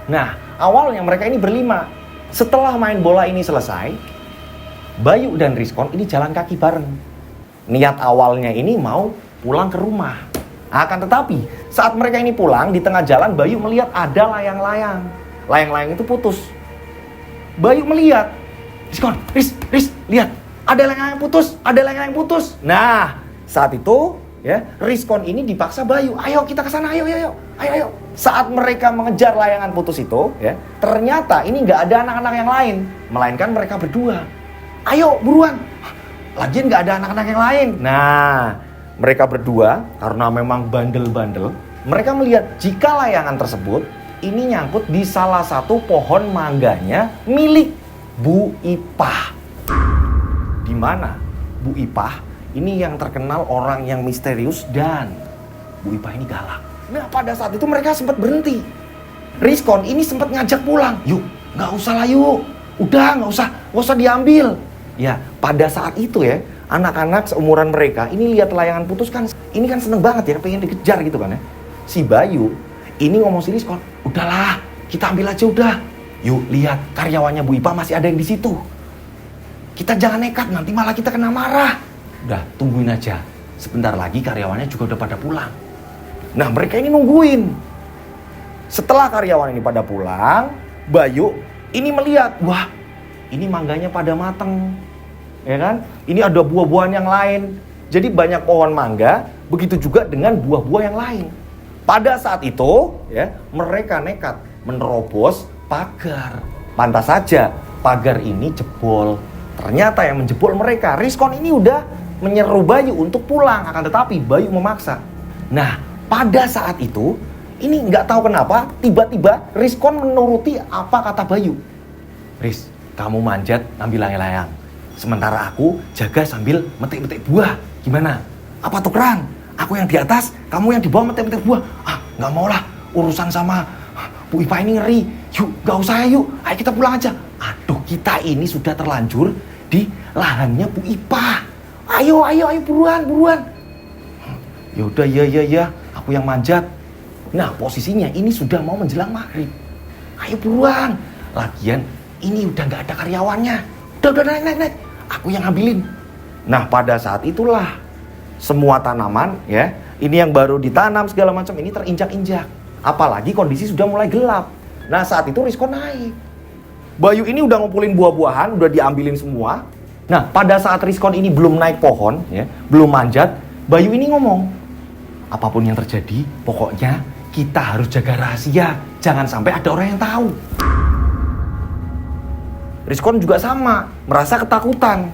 Nah, awalnya mereka ini berlima. Setelah main bola ini selesai, Bayu dan Rizkon ini jalan kaki bareng. Niat awalnya ini mau pulang ke rumah. Akan tetapi, saat mereka ini pulang, di tengah jalan Bayu melihat ada layang-layang. Layang-layang itu putus. Bayu melihat, Rizkon, Riz, lihat. Ada layang yang putus, ada layang yang putus. Nah, saat itu ya, Rizkon ini dipaksa Bayu, ayo kita ke sana, ayo. Saat mereka mengejar layangan putus itu, ya, ternyata ini nggak ada anak-anak yang lain, melainkan mereka berdua. Ayo buruan. Lagian nggak ada anak-anak yang lain. Nah, mereka berdua karena memang bandel-bandel, mereka melihat jika layangan tersebut ini nyangkut di salah satu pohon mangganya milik Bu Ipah. Di mana Bu Ipah ini yang terkenal orang yang misterius dan Bu Ipah ini galak. Nah, pada saat itu mereka sempat berhenti. Rizkon ini sempat ngajak pulang. Yuk, nggak usah lah yuk. Udah, nggak usah diambil. Ya, pada saat itu ya, Anak-anak seumuran mereka ini lihat layangan putus kan, ini kan seneng banget ya, pengen dikejar gitu kan ya. Si Bayu ini ngomong si Rizkon, udahlah kita ambil aja udah. Yuk lihat karyawannya Bu Ipa masih ada yang di situ. Kita jangan nekat, nanti malah kita kena marah. Udah tungguin aja, sebentar lagi karyawannya juga udah pada pulang. Nah mereka ini nungguin. Setelah karyawan ini pada pulang, Bayu ini melihat, wah ini mangganya pada mateng. Ya kan? Ini ada buah-buahan yang lain. Jadi banyak pohon mangga, begitu juga dengan buah-buah yang lain. Pada saat itu, ya, mereka nekat menerobos pagar. Pantas saja, pagar ini jebol. Ternyata yang menjebol mereka. Rizkon ini udah menyeru Bayu untuk pulang, akan tetapi Bayu memaksa. Nah, pada saat itu, ini nggak tahu kenapa, tiba-tiba Rizkon menuruti apa kata Bayu. Riz, kamu manjat ngambil layang-layang. Sementara aku jaga sambil metik-metik buah. Gimana? Apa tukeran? Aku yang di atas, kamu yang di bawah metik-metik buah. Ah, nggak mau lah. Urusan sama Bu Ipa ini ngeri. Yuk, nggak usah ya, yuk. Ayo kita pulang aja. Aduh, kita ini sudah terlanjur di lahannya Bu Ipa. Ayo, buruan. Yaudah, ya. Aku yang manjat. Nah, posisinya ini sudah mau menjelang maghrib. Ayo buruan. Lagian, ini udah nggak ada karyawannya. Udah, naik. Aku yang ngambilin. Nah, pada saat itulah semua tanaman ya, ini yang baru ditanam segala macam ini terinjak-injak. Apalagi kondisi sudah mulai gelap. Nah, saat itu Rizkon naik. Bayu ini udah ngumpulin buah-buahan, udah diambilin semua. Nah, pada saat Rizkon ini belum naik pohon ya, belum manjat, Bayu ini ngomong, apapun yang terjadi, pokoknya kita harus jaga rahasia. Jangan sampai ada orang yang tahu. Rizkon juga sama, merasa ketakutan.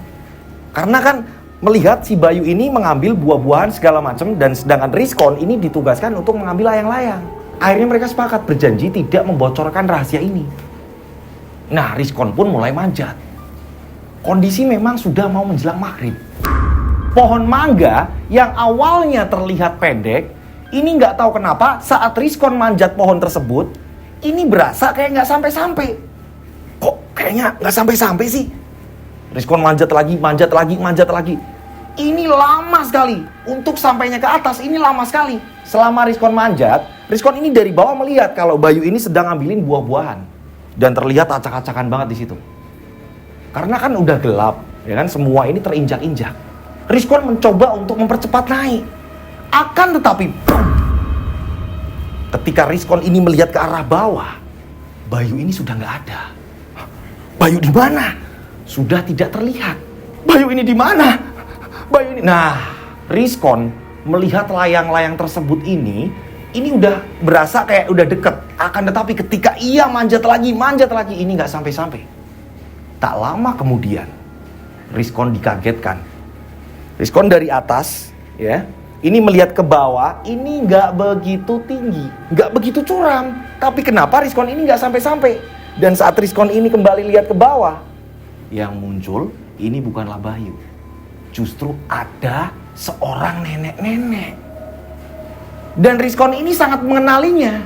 Karena kan melihat si Bayu ini mengambil buah-buahan segala macam dan sedangkan Rizkon ini ditugaskan untuk mengambil layang-layang. Akhirnya mereka sepakat berjanji tidak membocorkan rahasia ini. Nah, Rizkon pun mulai manjat. Kondisi memang sudah mau menjelang maghrib. Pohon mangga yang awalnya terlihat pendek, ini nggak tahu kenapa saat Rizkon manjat pohon tersebut, ini berasa kayak nggak sampai-sampai. Kok kayaknya nggak sampai-sampai sih? Rizkon manjat lagi. Ini lama sekali. Untuk sampainya ke atas ini lama sekali. Selama Rizkon manjat, Rizkon ini dari bawah melihat kalau Bayu ini sedang ngambilin buah-buahan. Dan terlihat acak-acakan banget di situ. Karena kan udah gelap, ya kan, semua ini terinjak-injak. Rizkon mencoba untuk mempercepat naik. Akan tetapi, boom! Ketika Rizkon ini melihat ke arah bawah, Bayu ini sudah nggak ada. Bayu di mana? Sudah tidak terlihat. Bayu ini di mana? Bayu ini. Nah, Rizkon melihat layang-layang tersebut ini udah berasa kayak udah deket. Akan tetapi ketika ia manjat lagi, ini nggak sampai-sampai. Tak lama kemudian, Rizkon dikagetkan. Rizkon dari atas, ya, ini melihat ke bawah, ini nggak begitu tinggi, nggak begitu curam. Tapi kenapa Rizkon ini nggak sampai-sampai? Dan saat Rizkon ini kembali lihat ke bawah, yang muncul ini bukanlah Bayu. Justru ada seorang nenek-nenek. Dan Rizkon ini sangat mengenalinya.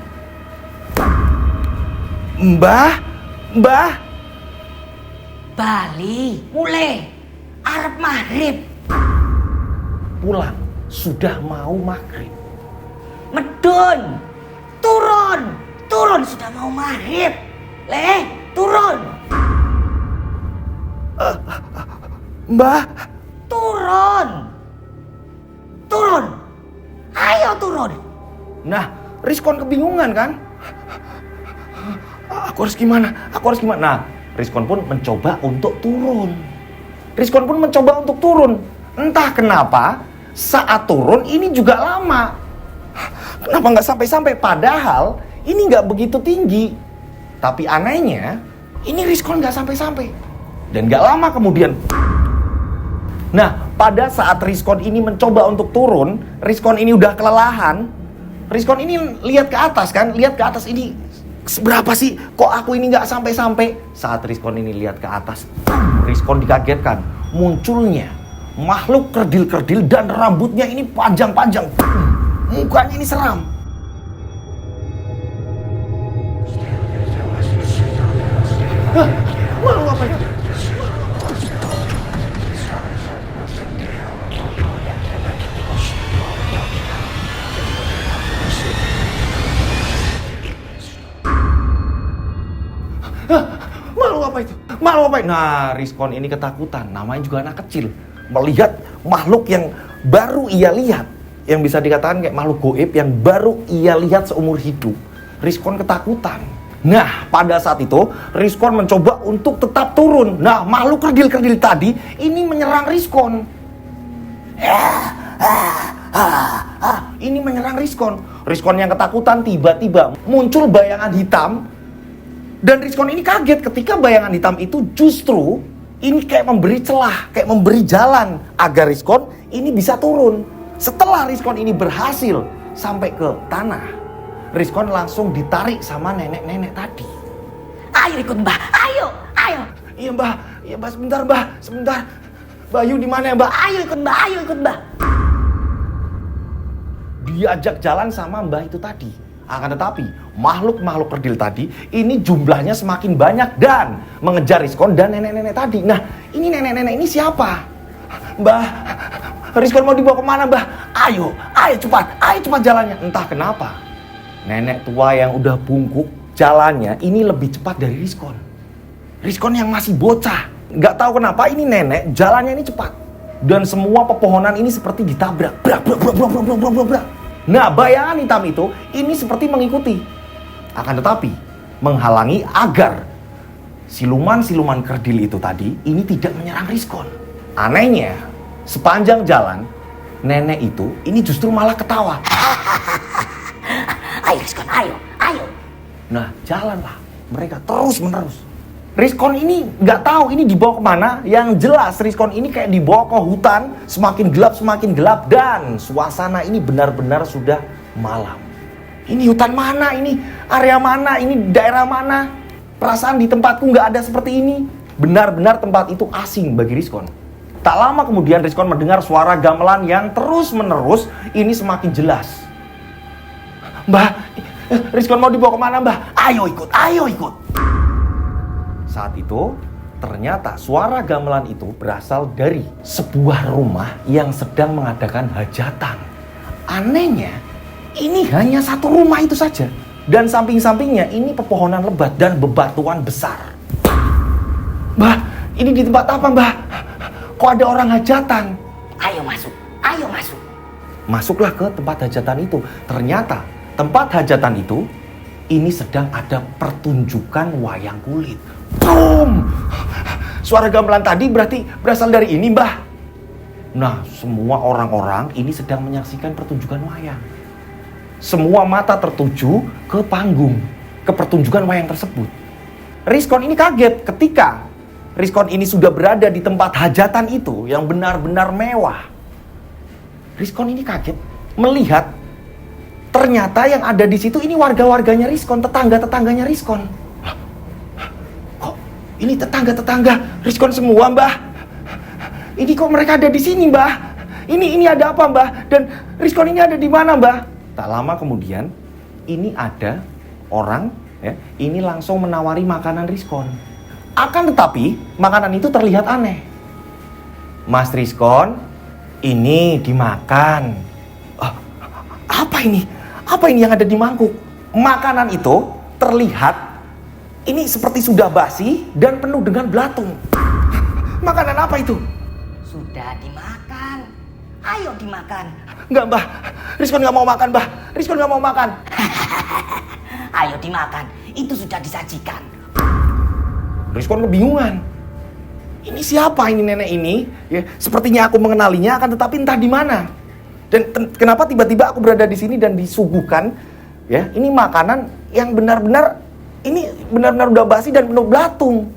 Mbah. Bali, mulai. Arep maghrib. Pulang, sudah mau maghrib. Medun, turun sudah mau maghrib. Turun. Mbah. Turun. Ayo turun. Nah, Rizkon kebingungan kan? Aku harus gimana? Nah, Rizkon pun mencoba untuk turun. Entah kenapa, saat turun ini juga lama. Kenapa nggak sampai-sampai? Padahal ini nggak begitu tinggi. Tapi anehnya, ini Rizkon nggak sampai-sampai. Dan nggak lama kemudian. Nah, pada saat Rizkon ini mencoba untuk turun, Rizkon ini udah kelelahan. Rizkon ini lihat ke atas kan, ini seberapa sih? Kok aku ini nggak sampai-sampai? Saat Rizkon ini lihat ke atas, Rizkon dikagetkan. Munculnya makhluk kerdil-kerdil dan rambutnya ini panjang-panjang. Mukanya ini seram. Malu apa ya? Makhluk apa itu? Makhluk apa itu? Nah, Rizkon ini ketakutan. Namanya juga anak kecil. Melihat makhluk yang baru ia lihat. Yang bisa dikatakan kayak makhluk goib yang baru ia lihat seumur hidup. Rizkon ketakutan. Nah, pada saat itu, Rizkon mencoba untuk tetap turun. Nah, makhluk kerdil-kerdil tadi ini menyerang Rizkon. Ini menyerang Rizkon. Rizkon yang ketakutan tiba-tiba muncul bayangan hitam. Dan Rizkon ini kaget ketika bayangan hitam itu justru ini kayak memberi celah, kayak memberi jalan agar Rizkon ini bisa turun. Setelah Rizkon ini berhasil sampai ke tanah, Rizkon langsung ditarik sama nenek-nenek tadi. Ayo ikut Mbah, ayo. Iya mbah, sebentar mbah, sebentar. Bayu di mana ya mbah? Ayo ikut Mbah. Diajak jalan sama mbah itu tadi. Akan tetapi makhluk-makhluk kerdil tadi ini jumlahnya semakin banyak dan mengejar Rizkon dan nenek-nenek tadi. Nah, ini nenek-nenek ini siapa? Mbah, Rizkon mau dibawa kemana mbah? Ayo cepat jalannya. Entah kenapa nenek tua yang udah bungkuk jalannya ini lebih cepat dari Rizkon. Rizkon yang masih bocah, nggak tahu kenapa ini nenek jalannya ini cepat. Dan semua pepohonan ini seperti ditabrak. Brak. Nah, bayangan hitam itu ini seperti mengikuti. Akan tetapi menghalangi agar siluman-siluman kerdil itu tadi ini tidak menyerang Rizkon. Anehnya, sepanjang jalan nenek itu ini justru malah ketawa. Ayo Rizkon, ayo. Nah, jalanlah mereka terus-menerus. Rizkon ini nggak tahu ini dibawa kemana. Yang jelas Rizkon ini kayak dibawa ke hutan, semakin gelap dan suasana ini benar-benar sudah malam. Ini hutan mana? Ini area mana? Ini daerah mana? Perasaan di tempatku nggak ada seperti ini. Benar-benar tempat itu asing bagi Rizkon. Tak lama kemudian Rizkon mendengar suara gamelan yang terus-menerus ini semakin jelas. Mbah, Rizkon mau dibawa kemana mbah? Ayo ikut. Saat itu, ternyata suara gamelan itu berasal dari sebuah rumah yang sedang mengadakan hajatan. Anehnya, ini hanya satu rumah itu saja. Dan samping-sampingnya ini pepohonan lebat dan bebatuan besar. Mbah, ini di tempat apa mbah? Kok ada orang hajatan? Ayo masuk. Masuklah ke tempat hajatan itu. Ternyata tempat hajatan itu ini sedang ada pertunjukan wayang kulit. Boom! Suara gamelan tadi berarti berasal dari ini mbah. Nah, semua orang-orang ini sedang menyaksikan pertunjukan wayang. Semua mata tertuju ke panggung, ke pertunjukan wayang tersebut. Rizkon ini kaget ketika Rizkon ini sudah berada di tempat hajatan itu yang benar-benar mewah. Rizkon ini kaget melihat ternyata yang ada di situ ini warga-warganya Rizkon, tetangga-tetangganya Rizkon. Ini tetangga-tetangga Rizkon semua mbah. Ini kok mereka ada di sini mbah? Ini ada apa mbah? Dan Rizkon ini ada di mana mbah? Tak lama kemudian ini ada orang ya, ini langsung menawari makanan Rizkon. Akan tetapi makanan itu terlihat aneh. Mas Rizkon, ini dimakan. Apa ini? Apa ini yang ada di mangkuk? Makanan itu terlihat ini seperti sudah basi dan penuh dengan belatung. Makanan apa itu? Sudah dimakan. Ayo dimakan. Enggak mbah, Rizkon nggak mau makan mbah. Rizkon nggak mau makan. Ayo dimakan. Itu sudah disajikan. Rizkon kebingungan. Ini siapa ini nenek ini? Ya, sepertinya aku mengenalinya, akan tetapi entah di mana. Dan kenapa tiba-tiba aku berada di sini dan disuguhkan? Ya, ini makanan yang benar-benar udah basi dan penuh belatung.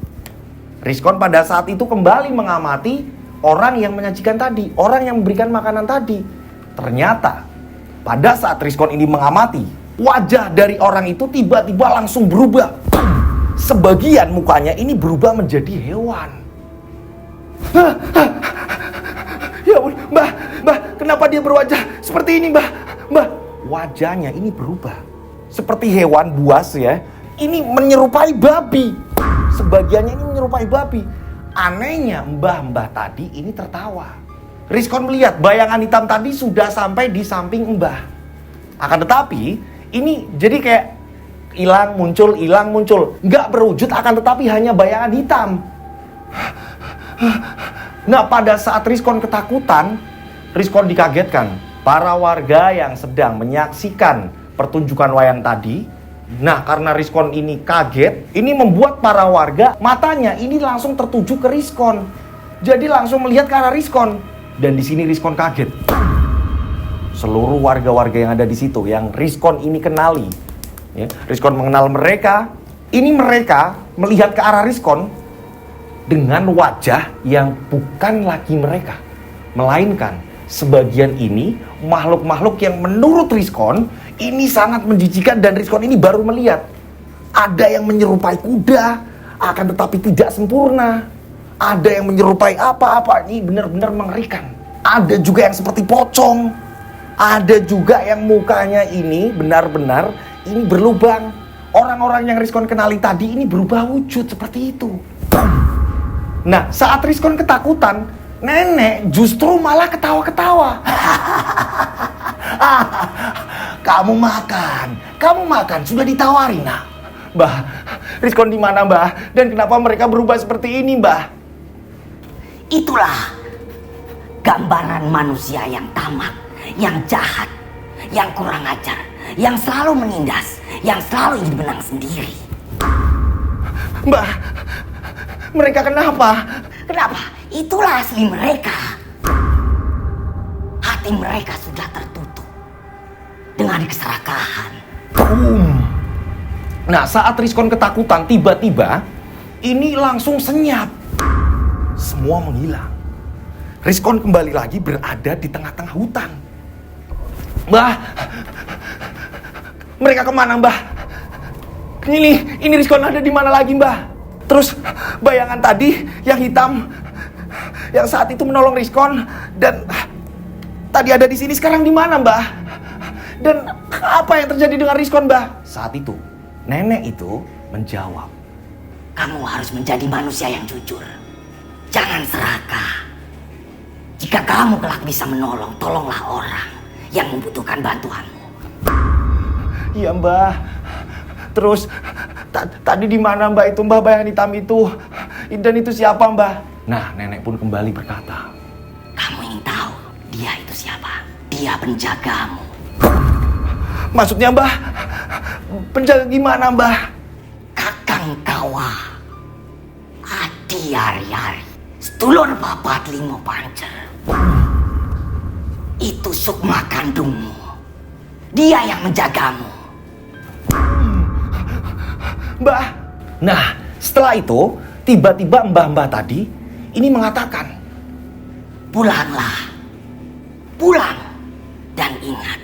Rizkon pada saat itu kembali mengamati orang yang menyajikan tadi, orang yang memberikan makanan tadi. Ternyata pada saat Rizkon ini mengamati, wajah dari orang itu tiba-tiba langsung berubah. Sebagian mukanya ini berubah menjadi hewan. Ya ampun, mbah, kenapa dia berwajah seperti ini mbah? Wajahnya ini berubah seperti hewan buas ya. Ini menyerupai babi. Sebagiannya ini menyerupai babi. Anehnya mbah tadi ini tertawa. Rizkon melihat bayangan hitam tadi sudah sampai di samping mbah. Akan tetapi ini jadi kayak hilang, muncul, hilang, muncul. Nggak berwujud, akan tetapi hanya bayangan hitam. Nah, pada saat Rizkon ketakutan, Rizkon dikagetkan. Para warga yang sedang menyaksikan pertunjukan wayang tadi, nah karena Rizkon ini kaget, ini membuat para warga matanya ini langsung tertuju ke Rizkon. Jadi langsung melihat ke arah Rizkon. Dan di sini Rizkon kaget. Seluruh warga-warga yang ada di situ yang Rizkon ini kenali, ya, Rizkon mengenal mereka. Ini mereka melihat ke arah Rizkon dengan wajah yang bukan lagi mereka, melainkan sebagian ini makhluk-makhluk yang menurut Rizkon ini sangat menjijikan. Dan Rizkon ini baru melihat ada yang menyerupai kuda, akan tetapi tidak sempurna. Ada yang menyerupai apa-apa, ini benar-benar mengerikan. Ada juga yang seperti pocong. Ada juga yang mukanya ini benar-benar ini berlubang. Orang-orang yang Rizkon kenali tadi ini berubah wujud seperti itu. Nah, saat Rizkon ketakutan, nenek justru malah ketawa-ketawa. Kamu makan, sudah ditawari, nak. Mbah, Rizkon di mana, Mbah? Dan kenapa mereka berubah seperti ini, Mbah? Itulah gambaran manusia yang tamak, yang jahat, yang kurang ajar, yang selalu menindas, yang selalu ingin menang sendiri. Mbah, mereka kenapa? Kenapa? Itulah asli mereka. Hati mereka sudah tertutup dengan keserakahan. Nah, saat Rizkon ketakutan, tiba-tiba ini langsung senyap. Semua menghilang. Rizkon kembali lagi berada di tengah-tengah hutan. Mbah, mereka kemana, Mbah? Ini Rizkon ada di mana lagi, Mbah? Terus bayangan tadi yang hitam yang saat itu menolong Rizkon dan tadi ada di sini, sekarang di mana, Mbah? Dan apa yang terjadi dengan Rizkon, Mbah? Saat itu nenek itu menjawab, kamu harus menjadi manusia yang jujur. Jangan serakah. Jika kamu kelak bisa menolong, tolonglah orang yang membutuhkan bantuanmu. Iya, Mbah. Terus tadi di mana, Mbah, itu, Mbah, bayangan hitam itu? Dan itu siapa, Mbah? Nah, nenek pun kembali berkata, kamu ingin tahu dia itu siapa? Dia penjagamu. Maksudnya, Mbah? Penjaga gimana, Mbah? Kakang Kawa, Adi Ari-Ari, sedulur papat limo pancer. Itu sukma kandungmu. Dia yang menjagamu. Mbah. Nah, setelah itu tiba-tiba mbah-mbah tadi ini mengatakan, pulanglah. Pulang. Dan ingat,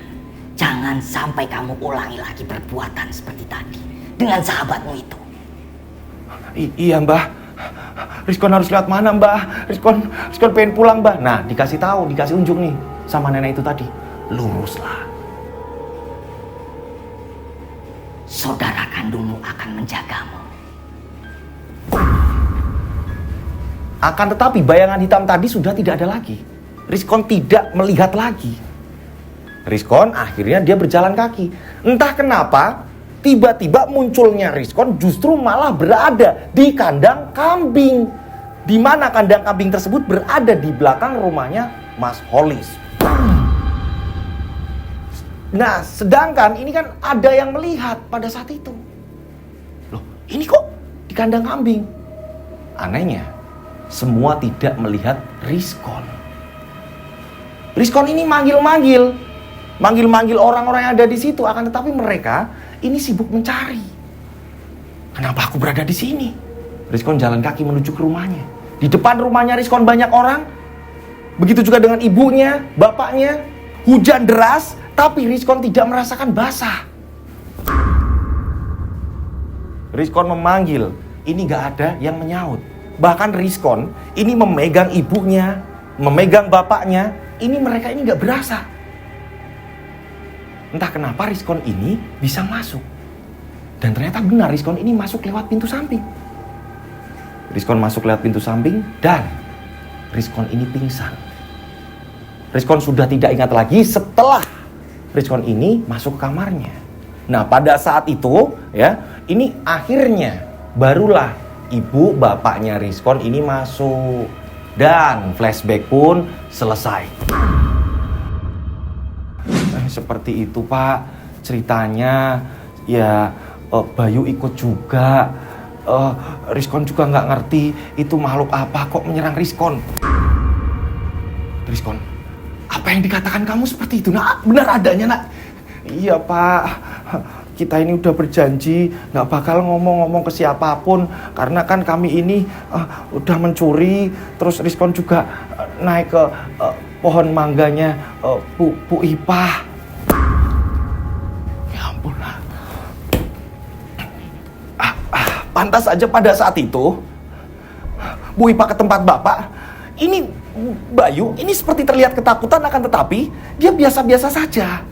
jangan sampai kamu ulangi lagi perbuatan seperti tadi dengan sahabatmu itu. Iya, Mbah. Rizkon harus lewat mana, Mbah? Rizkon pengen pulang, Mbah. Nah, dikasih tahu, dikasih unjuk nih sama nenek itu tadi. Luruslah. Saudara kandungmu akan menjagamu. Akan tetapi bayangan hitam tadi sudah tidak ada lagi. Rizkon tidak melihat lagi. Rizkon akhirnya dia berjalan kaki. Entah kenapa tiba-tiba munculnya Rizkon justru malah berada di kandang kambing. Di mana kandang kambing tersebut berada di belakang rumahnya Mas Holis. Nah, sedangkan ini kan ada yang melihat pada saat itu. Loh, ini kok di kandang kambing? Anehnya, semua tidak melihat Rizkon. Rizkon ini manggil-manggil orang-orang yang ada di situ, akan tetapi mereka ini sibuk mencari. Kenapa aku berada di sini? Rizkon jalan kaki menuju ke rumahnya. Di depan rumahnya Rizkon banyak orang. Begitu juga dengan ibunya, bapaknya. Hujan deras, tapi Rizkon tidak merasakan basah. Rizkon memanggil, ini gak ada yang menyaut. Bahkan Rizkon ini memegang ibunya, memegang bapaknya, ini mereka ini gak berasa. Entah kenapa Rizkon ini bisa masuk. Dan ternyata benar Rizkon ini masuk lewat pintu samping. Rizkon masuk lewat pintu samping dan Rizkon ini pingsan. Rizkon sudah tidak ingat lagi setelah Rizkon ini masuk ke kamarnya. Nah, pada saat itu ya. Ini akhirnya barulah ibu bapaknya Rizkon ini masuk dan flashback pun selesai. Seperti itu Pak ceritanya. Ya Bayu ikut juga. Rizkon juga nggak ngerti itu makhluk apa kok menyerang Rizkon. Rizkon, apa yang dikatakan kamu seperti itu nak? Benar adanya nak? Iya Pak, kita ini udah berjanji nggak bakal ngomong-ngomong ke siapapun karena kan kami ini udah mencuri. Terus Rizkon juga naik ke pohon mangganya Bu Ipah. Ya ampun lah. Pantas aja pada saat itu Bu Ipah ke tempat Bapak. Ini Bayu ini seperti terlihat ketakutan, akan tetapi dia biasa-biasa saja.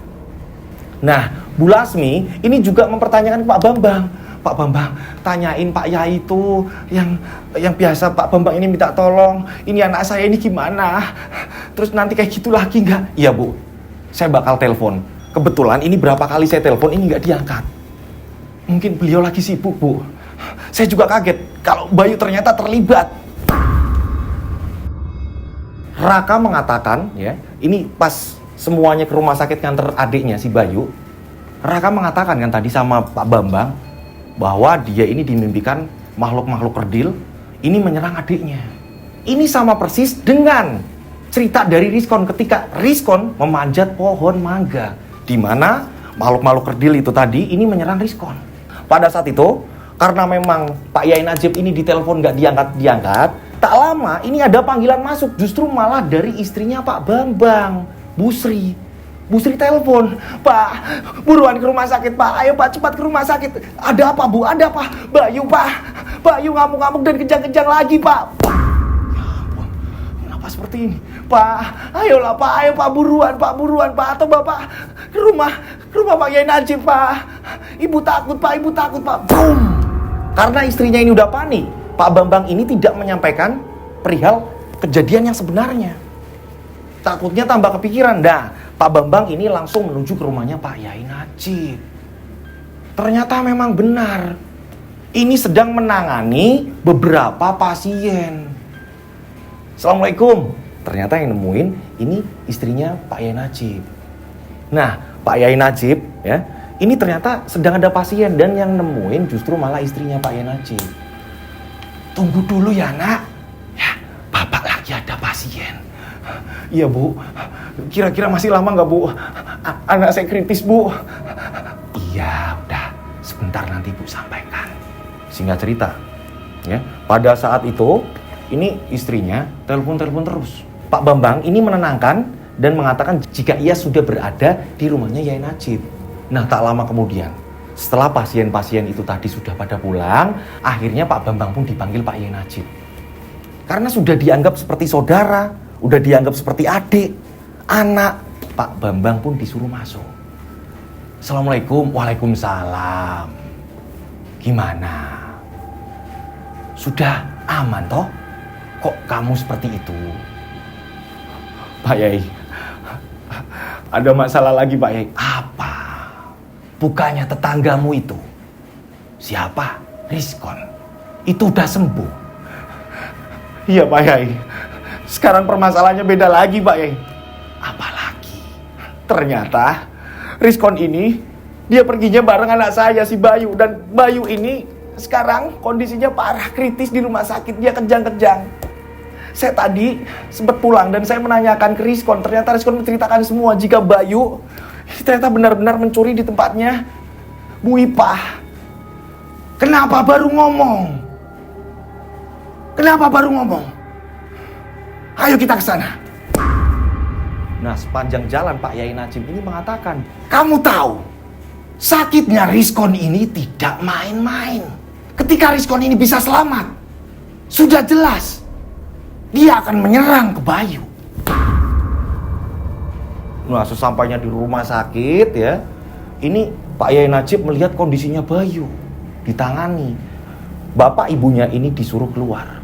Nah, Bu Lasmi ini juga mempertanyakan Pak Bambang. Pak Bambang, tanyain Pak Yai itu yang biasa Pak Bambang ini minta tolong. Ini anak saya ini gimana? Terus nanti kayak gitu lagi nggak? Iya Bu, saya bakal telepon. Kebetulan ini berapa kali saya telepon ini nggak diangkat. Mungkin beliau lagi sibuk Bu. Saya juga kaget kalau Bayu ternyata terlibat. Raka mengatakan, ya, ini pas semuanya ke rumah sakit nganter adiknya si Bayu. Raka mengatakan kan tadi sama Pak Bambang bahwa dia ini dimimpikan makhluk-makhluk kerdil ini menyerang adiknya. Ini sama persis dengan cerita dari Rizkon ketika Rizkon memanjat pohon mangga, di mana makhluk-makhluk kerdil itu tadi ini menyerang Rizkon. Pada saat itu, karena memang Pak Yai Najib ini ditelepon nggak diangkat, tak lama ini ada panggilan masuk, justru malah dari istrinya Pak Bambang, Busri. Busri telepon, Pak, buruan ke rumah sakit Pak, ayo Pak cepat ke rumah sakit. Ada apa Bu? Ada apa? Bayu Pak, Bayu ngamuk-ngamuk dan kejang-kejang lagi Pak. Ya ampun, kenapa seperti ini? Pak, ayolah Pak, ayo Pak buruan Pak, atau Bapak ke rumah Pak Yai Najib Pak. Ibu takut Pak. Boom. Karena istrinya ini udah panik, Pak Bambang ini tidak menyampaikan perihal kejadian yang sebenarnya. Takutnya tambah kepikiran. Dah, Pak Bambang ini langsung menuju ke rumahnya Pak Yai Najib. Ternyata memang benar. Ini sedang menangani beberapa pasien. Assalamualaikum. Ternyata yang nemuin ini istrinya Pak Yai Najib. Nah, Pak Yai Najib ya, ini ternyata sedang ada pasien dan yang nemuin justru malah istrinya Pak Yai Najib. Tunggu dulu ya nak. Ya, Bapak lagi ada pasien. Iya Bu, kira-kira masih lama nggak Bu? Anak saya kritis Bu. Iya, udah sebentar nanti Bu sampaikan. Singkat cerita, ya pada saat itu ini istrinya telepon terus. Pak Bambang ini menenangkan dan mengatakan jika ia sudah berada di rumahnya Yai Najib. Nah, tak lama kemudian, setelah pasien-pasien itu tadi sudah pada pulang, akhirnya Pak Bambang pun dipanggil Pak Yai Najib. Karena sudah dianggap seperti saudara, udah dianggap seperti adik, anak, Pak Bambang pun disuruh masuk. Assalamualaikum. Waalaikumsalam. Gimana? Sudah aman toh? Kok kamu seperti itu? Pak Yai, ada masalah lagi Pak Yai. Apa? Bukannya tetanggamu itu? Siapa? Rizkon. Itu udah sembuh. Iya Pak Yai. Sekarang permasalahannya beda lagi Pak Yai. Apalagi? Ternyata Rizkon ini dia perginya bareng anak saya si Bayu. Dan Bayu ini sekarang kondisinya parah kritis di rumah sakit. Dia kejang-kejang. Saya tadi sempat pulang dan saya menanyakan ke Rizkon. Ternyata Rizkon menceritakan semua jika Bayu ternyata benar-benar mencuri di tempatnya Bu Ipah. Kenapa baru ngomong? Ayo kita ke sana. Nah, sepanjang jalan Pak Yai Najib ini mengatakan, kamu tahu, sakitnya Rizkon ini tidak main-main. Ketika Rizkon ini bisa selamat, sudah jelas dia akan menyerang ke Bayu. Nah, sesampainya di rumah sakit ya, ini Pak Yai Najib melihat kondisinya Bayu ditangani. Bapak ibunya ini disuruh keluar.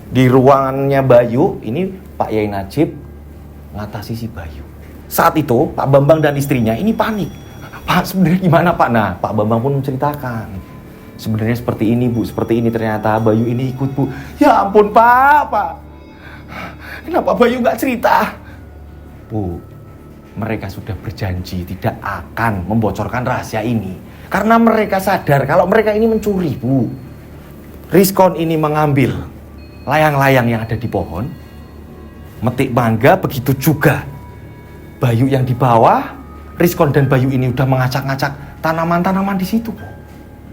Di ruangannya Bayu, ini Pak Yai Najib ngatasi si Bayu. Saat itu Pak Bambang dan istrinya ini panik. Pak, sebenarnya gimana Pak? Nah, Pak Bambang pun menceritakan. Sebenarnya seperti ini Bu, seperti ini ternyata Bayu ini ikut Bu. Ya ampun Pak. Kenapa Bayu nggak cerita? Bu, mereka sudah berjanji tidak akan membocorkan rahasia ini. Karena mereka sadar kalau mereka ini mencuri Bu. Rizkon ini mengambil layang-layang yang ada di pohon, metik mangga, begitu juga Bayu yang di bawah. Rizkon dan Bayu ini udah mengacak-ngacak tanaman-tanaman di situ, Bu.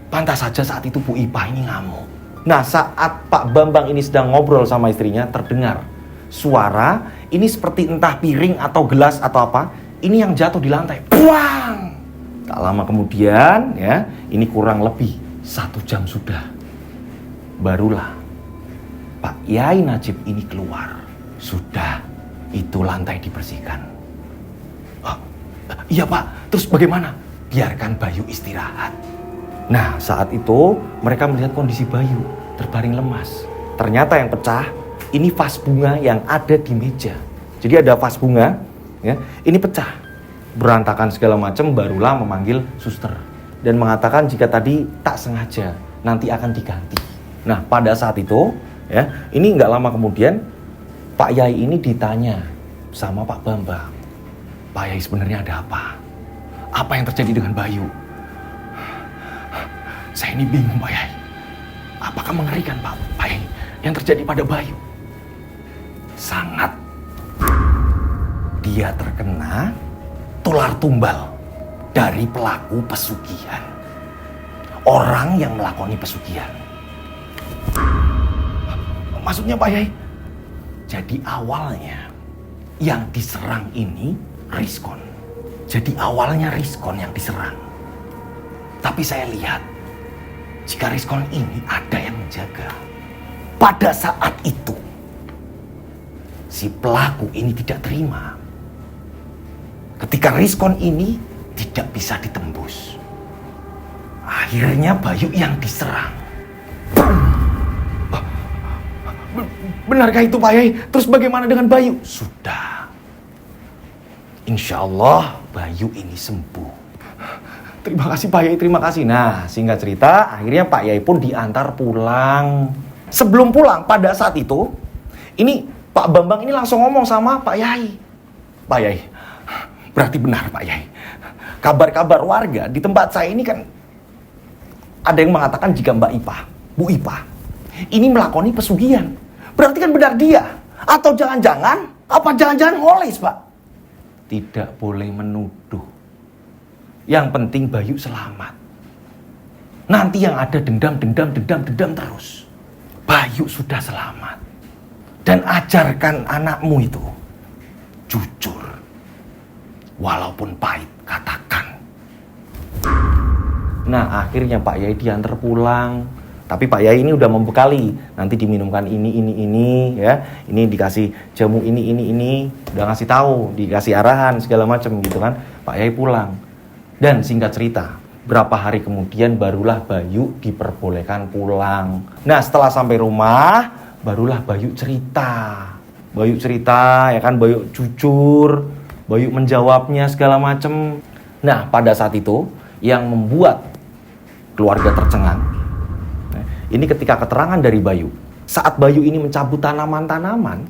Pantas saja saat itu Bu Ipah ini ngamuk. Nah, saat Pak Bambang ini sedang ngobrol sama istrinya, terdengar suara ini seperti entah piring atau gelas atau apa, ini yang jatuh di lantai. Buang! Tak lama kemudian, ya, ini kurang lebih 1 jam sudah. Barulah Pak Yai Najib ini keluar. Sudah, itu lantai dibersihkan. Iya Pak, terus bagaimana? Biarkan Bayu istirahat. Nah, saat itu mereka melihat kondisi Bayu terbaring lemas. Ternyata yang pecah, ini vas bunga yang ada di meja. Jadi ada vas bunga, ya, ini pecah. Berantakan segala macam, barulah memanggil suster. Dan mengatakan jika tadi tak sengaja, nanti akan diganti. Nah, pada saat itu, ya, ini nggak lama kemudian, Pak Yai ini ditanya sama Pak Bambang. Pak Yai, sebenarnya ada apa? Apa yang terjadi dengan Bayu? Saya ini bingung Pak Yai. Apakah mengerikan Pak Yai yang terjadi pada Bayu? Sangat. Dia terkena tular tumbal dari pelaku pesugihan. Orang yang melakoni pesugihan. Maksudnya Pak Yai? Jadi awalnya yang diserang ini Rizkon. Jadi awalnya Rizkon yang diserang. Tapi saya lihat jika Rizkon ini ada yang menjaga. Pada saat itu si pelaku ini tidak terima. Ketika Rizkon ini tidak bisa ditembus, akhirnya Bayu yang diserang. Benarkah itu Pak Yai? Terus bagaimana dengan Bayu? Sudah. Insya Allah Bayu ini sembuh. Terima kasih Pak Yai, terima kasih. Nah, singkat cerita, akhirnya Pak Yai pun diantar pulang. Sebelum pulang, pada saat itu, ini Pak Bambang ini langsung ngomong sama Pak Yai. Pak Yai, berarti benar Pak Yai. Kabar-kabar warga di tempat saya ini kan ada yang mengatakan jika Mbak Ipah, Bu Ipah, ini melakoni pesugihan. Berarti kan benar dia. Atau jangan-jangan, Holis Pak? Tidak boleh menuduh. Yang penting Bayu selamat. Nanti yang ada dendam terus. Bayu sudah selamat. Dan ajarkan anakmu itu jujur. Walaupun pahit, katakan. Nah, akhirnya Pak Yai diantar pulang. Tapi Pak Yai ini udah membekali. Nanti diminumkan ini, ya. Ini dikasih jamu ini. Udah ngasih tahu, dikasih arahan segala macam gitu kan. Pak Yai pulang. Dan singkat cerita, berapa hari kemudian barulah Bayu diperbolehkan pulang. Nah, setelah sampai rumah, barulah Bayu cerita. Ya kan, Bayu jujur, Bayu menjawabnya segala macam. Nah, pada saat itu yang membuat keluarga tercengang, ini ketika keterangan dari Bayu. Saat Bayu ini mencabut tanaman-tanaman,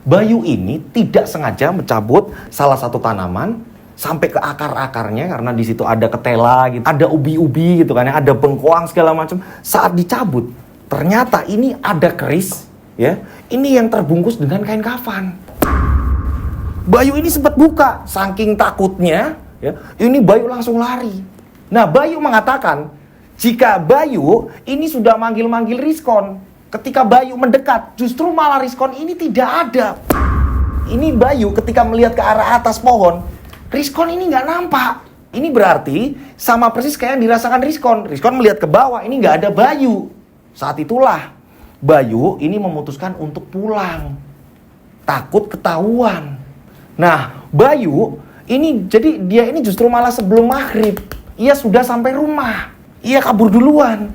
Bayu ini tidak sengaja mencabut salah satu tanaman sampai ke akar-akarnya karena di situ ada ketela gitu, ada ubi-ubi gitu kan, ada bengkoang segala macam. Saat dicabut, ternyata ini ada keris, ya. Ini yang terbungkus dengan kain kafan. Bayu ini sempat buka, saking takutnya, ya. Ini Bayu langsung lari. Nah, Bayu mengatakan jika Bayu ini sudah manggil-manggil Rizkon, ketika Bayu mendekat, justru malah Rizkon ini tidak ada. Ini Bayu ketika melihat ke arah atas pohon, Rizkon ini nggak nampak. Ini berarti sama persis kayak yang dirasakan Rizkon. Rizkon melihat ke bawah, ini nggak ada Bayu. Saat itulah Bayu ini memutuskan untuk pulang. Takut ketahuan. Nah, Bayu ini jadi dia ini justru malah sebelum maghrib. Ia sudah sampai rumah. Ia kabur duluan.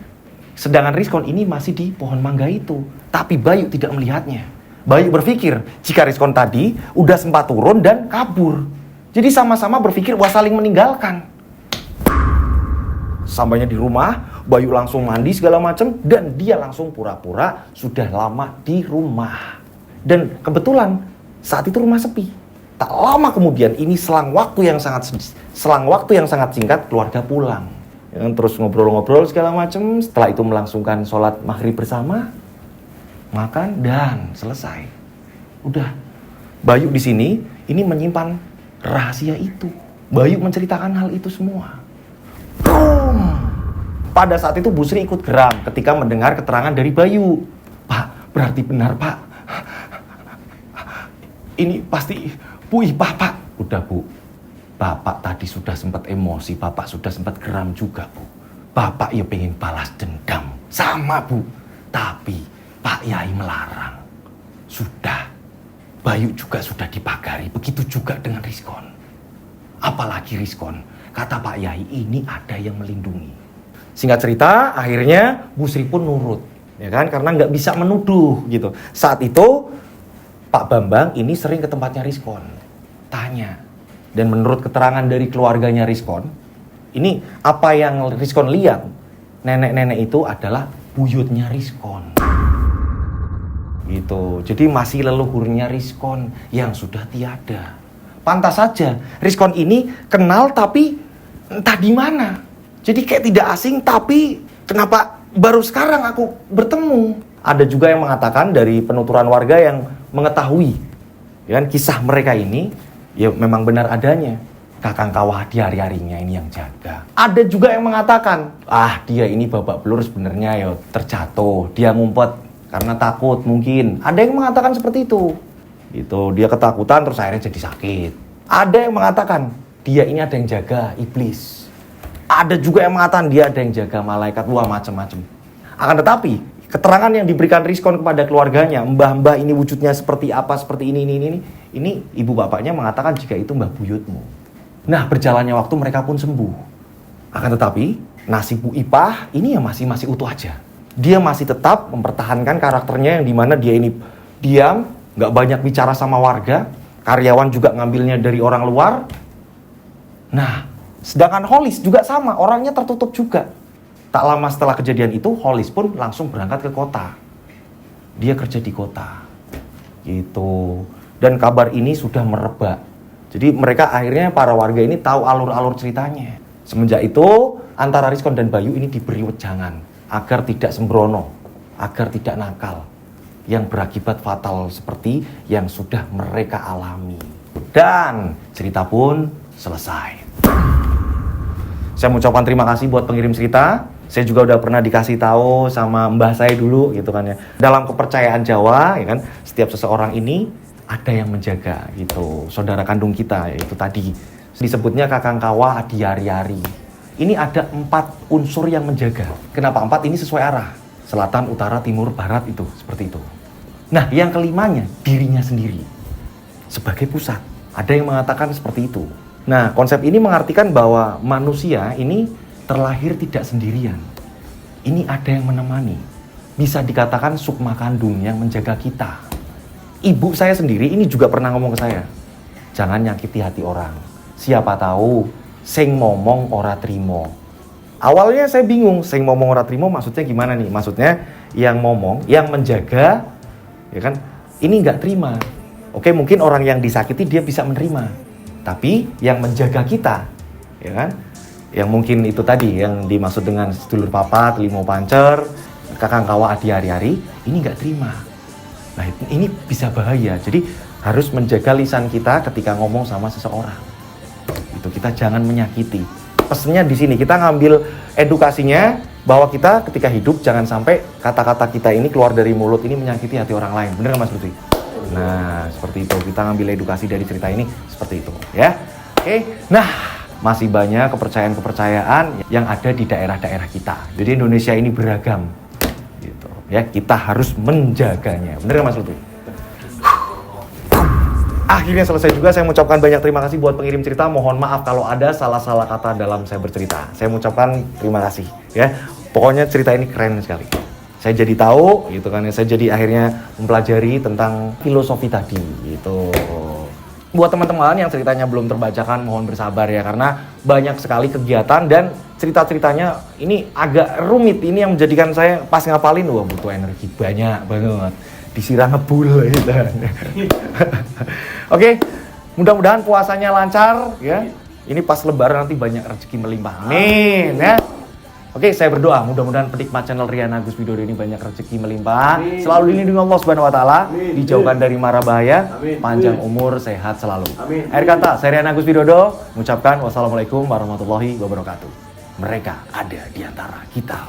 Sedangkan Rizkon ini masih di pohon mangga itu. Tapi Bayu tidak melihatnya. Bayu berpikir jika Rizkon tadi udah sempat turun dan kabur. Jadi sama-sama berpikir wah saling meninggalkan. Sampainya di rumah, Bayu langsung mandi segala macam dan dia langsung pura-pura sudah lama di rumah. Dan kebetulan saat itu rumah sepi. Tak lama kemudian, ini selang waktu yang sangat singkat, keluarga pulang. Ya, terus ngobrol-ngobrol segala macam. Setelah itu melangsungkan sholat maghrib bersama, makan dan selesai. Udah. Bayu di sini ini menyimpan rahasia itu. Bayu menceritakan hal itu semua. Boom. Pada saat itu Bu Sri ikut geram ketika mendengar keterangan dari Bayu. Pak, berarti benar Pak. Ini pasti Bu Ipah Pak. Udah Bu, Bapak tadi sudah sempat emosi, Bapak sudah sempat geram juga Bu. Bapak ya pengen balas dendam sama Bu. Tapi Pak Yai melarang. Sudah, Bayu juga sudah dipagari, begitu juga dengan Rizkon. Apalagi Rizkon, kata Pak Yai ini ada yang melindungi. Singkat cerita, akhirnya Bu Sri pun nurut, ya kan? Karena nggak bisa menuduh gitu. Saat itu Pak Bambang ini sering ke tempatnya Rizkon, tanya. Dan menurut keterangan dari keluarganya Rizkon, ini apa yang Rizkon lihat, nenek-nenek itu adalah buyutnya Rizkon. Gitu. Jadi masih leluhurnya Rizkon yang sudah tiada. Pantas saja Rizkon ini kenal tapi entah di mana. Jadi kayak tidak asing, tapi kenapa baru sekarang aku bertemu? Ada juga yang mengatakan dari penuturan warga yang mengetahui, ya kan, kisah mereka ini, ya memang benar adanya. Kakang Kawah di hari-harinya ini yang jaga. Ada juga yang mengatakan, dia ini babak belur sebenarnya ya terjatuh, dia ngumpet karena takut mungkin. Ada yang mengatakan seperti itu. Itu dia ketakutan terus akhirnya jadi sakit. Ada yang mengatakan dia ini ada yang jaga iblis. Ada juga yang mengatakan dia ada yang jaga malaikat, wah macam-macam. Akan tetapi keterangan yang diberikan Rizkon kepada keluarganya, mbah-mbah ini wujudnya seperti apa, seperti ini ibu bapaknya mengatakan jika itu mbah buyutmu. Nah, berjalannya waktu mereka pun sembuh. Akan tetapi nasib Bu Ipah ini ya masih utuh aja. Dia masih tetap mempertahankan karakternya yang dimana dia ini diam, nggak banyak bicara sama warga, karyawan juga ngambilnya dari orang luar. Nah, sedangkan Holis juga sama, orangnya tertutup juga. Tak lama setelah kejadian itu, Holis pun langsung berangkat ke kota. Dia kerja di kota. Gitu. Dan kabar ini sudah merebak. Jadi mereka akhirnya para warga ini tahu alur-alur ceritanya. Semenjak itu, antara Rizkon dan Bayu ini diberi wejangan agar tidak sembrono, agar tidak nakal, yang berakibat fatal seperti yang sudah mereka alami. Dan cerita pun selesai. Saya mengucapkan terima kasih buat pengirim cerita. Saya juga udah pernah dikasih tahu sama mbah saya dulu gitu kan ya. Dalam kepercayaan Jawa ya kan, setiap seseorang ini ada yang menjaga gitu. Saudara kandung kita yaitu tadi disebutnya Kakang Kawah di hari-hari. Ini ada 4 unsur yang menjaga. Kenapa 4? Ini sesuai arah. Selatan, utara, timur, barat itu seperti itu. Nah, yang kelimanya dirinya sendiri sebagai pusat. Ada yang mengatakan seperti itu. Nah, konsep ini mengartikan bahwa manusia ini terlahir tidak sendirian. Ini ada yang menemani. Bisa dikatakan sukma kandung yang menjaga kita. Ibu saya sendiri ini juga pernah ngomong ke saya, jangan nyakiti hati orang. Siapa tahu sing momong ora trimo. Awalnya saya bingung, sing momong ora trimo maksudnya gimana nih? Maksudnya yang ngomong, yang menjaga, ya kan? Ini nggak terima. Oke, mungkin orang yang disakiti dia bisa menerima. Tapi yang menjaga kita, ya kan? Yang mungkin itu tadi yang dimaksud dengan sedulur papat, limo pancer, Kakang Kawah di hari-hari, ini nggak terima. Nah, ini bisa bahaya. Jadi harus menjaga lisan kita ketika ngomong sama seseorang. Itu kita jangan menyakiti. Pesannya di sini kita ngambil edukasinya bahwa kita ketika hidup jangan sampai kata-kata kita ini keluar dari mulut ini menyakiti hati orang lain. Bener nggak Mas Lutfi? Nah, seperti itu. Kita ngambil edukasi dari cerita ini seperti itu, ya. Oke. Nah, masih banyak kepercayaan-kepercayaan yang ada di daerah-daerah kita. Jadi Indonesia ini beragam. Gitu. Ya, kita harus menjaganya. Bener nggak Mas Lutfi? Akhirnya selesai juga. Saya mengucapkan banyak terima kasih buat pengirim cerita. Mohon maaf kalau ada salah-salah kata dalam saya bercerita. Saya mengucapkan terima kasih, ya. Pokoknya cerita ini keren sekali. Saya jadi tahu gitu kan ya, saya jadi akhirnya mempelajari tentang filosofi tadi gitu. Buat teman-teman yang ceritanya belum terbacakan, mohon bersabar ya, karena banyak sekali kegiatan dan cerita-ceritanya ini agak rumit. Ini yang menjadikan saya pas ngapalin, wah butuh energi banyak banget. Disiram ngebul gitu. Oke, mudah-mudahan puasanya lancar ya. Ini pas lebaran nanti banyak rezeki melimpah. Amin ya. Oke, saya berdoa mudah-mudahan penikmat channel Rian Agus Widodo ini banyak rezeki melimpah, selalu dilindungi Allah Subhanahu wa taala, dijauhkan dari mara bahaya, panjang umur, sehat selalu. Akhir kata, saya Rian Agus Widodo mengucapkan wassalamualaikum warahmatullahi wabarakatuh. Mereka ada di antara kita.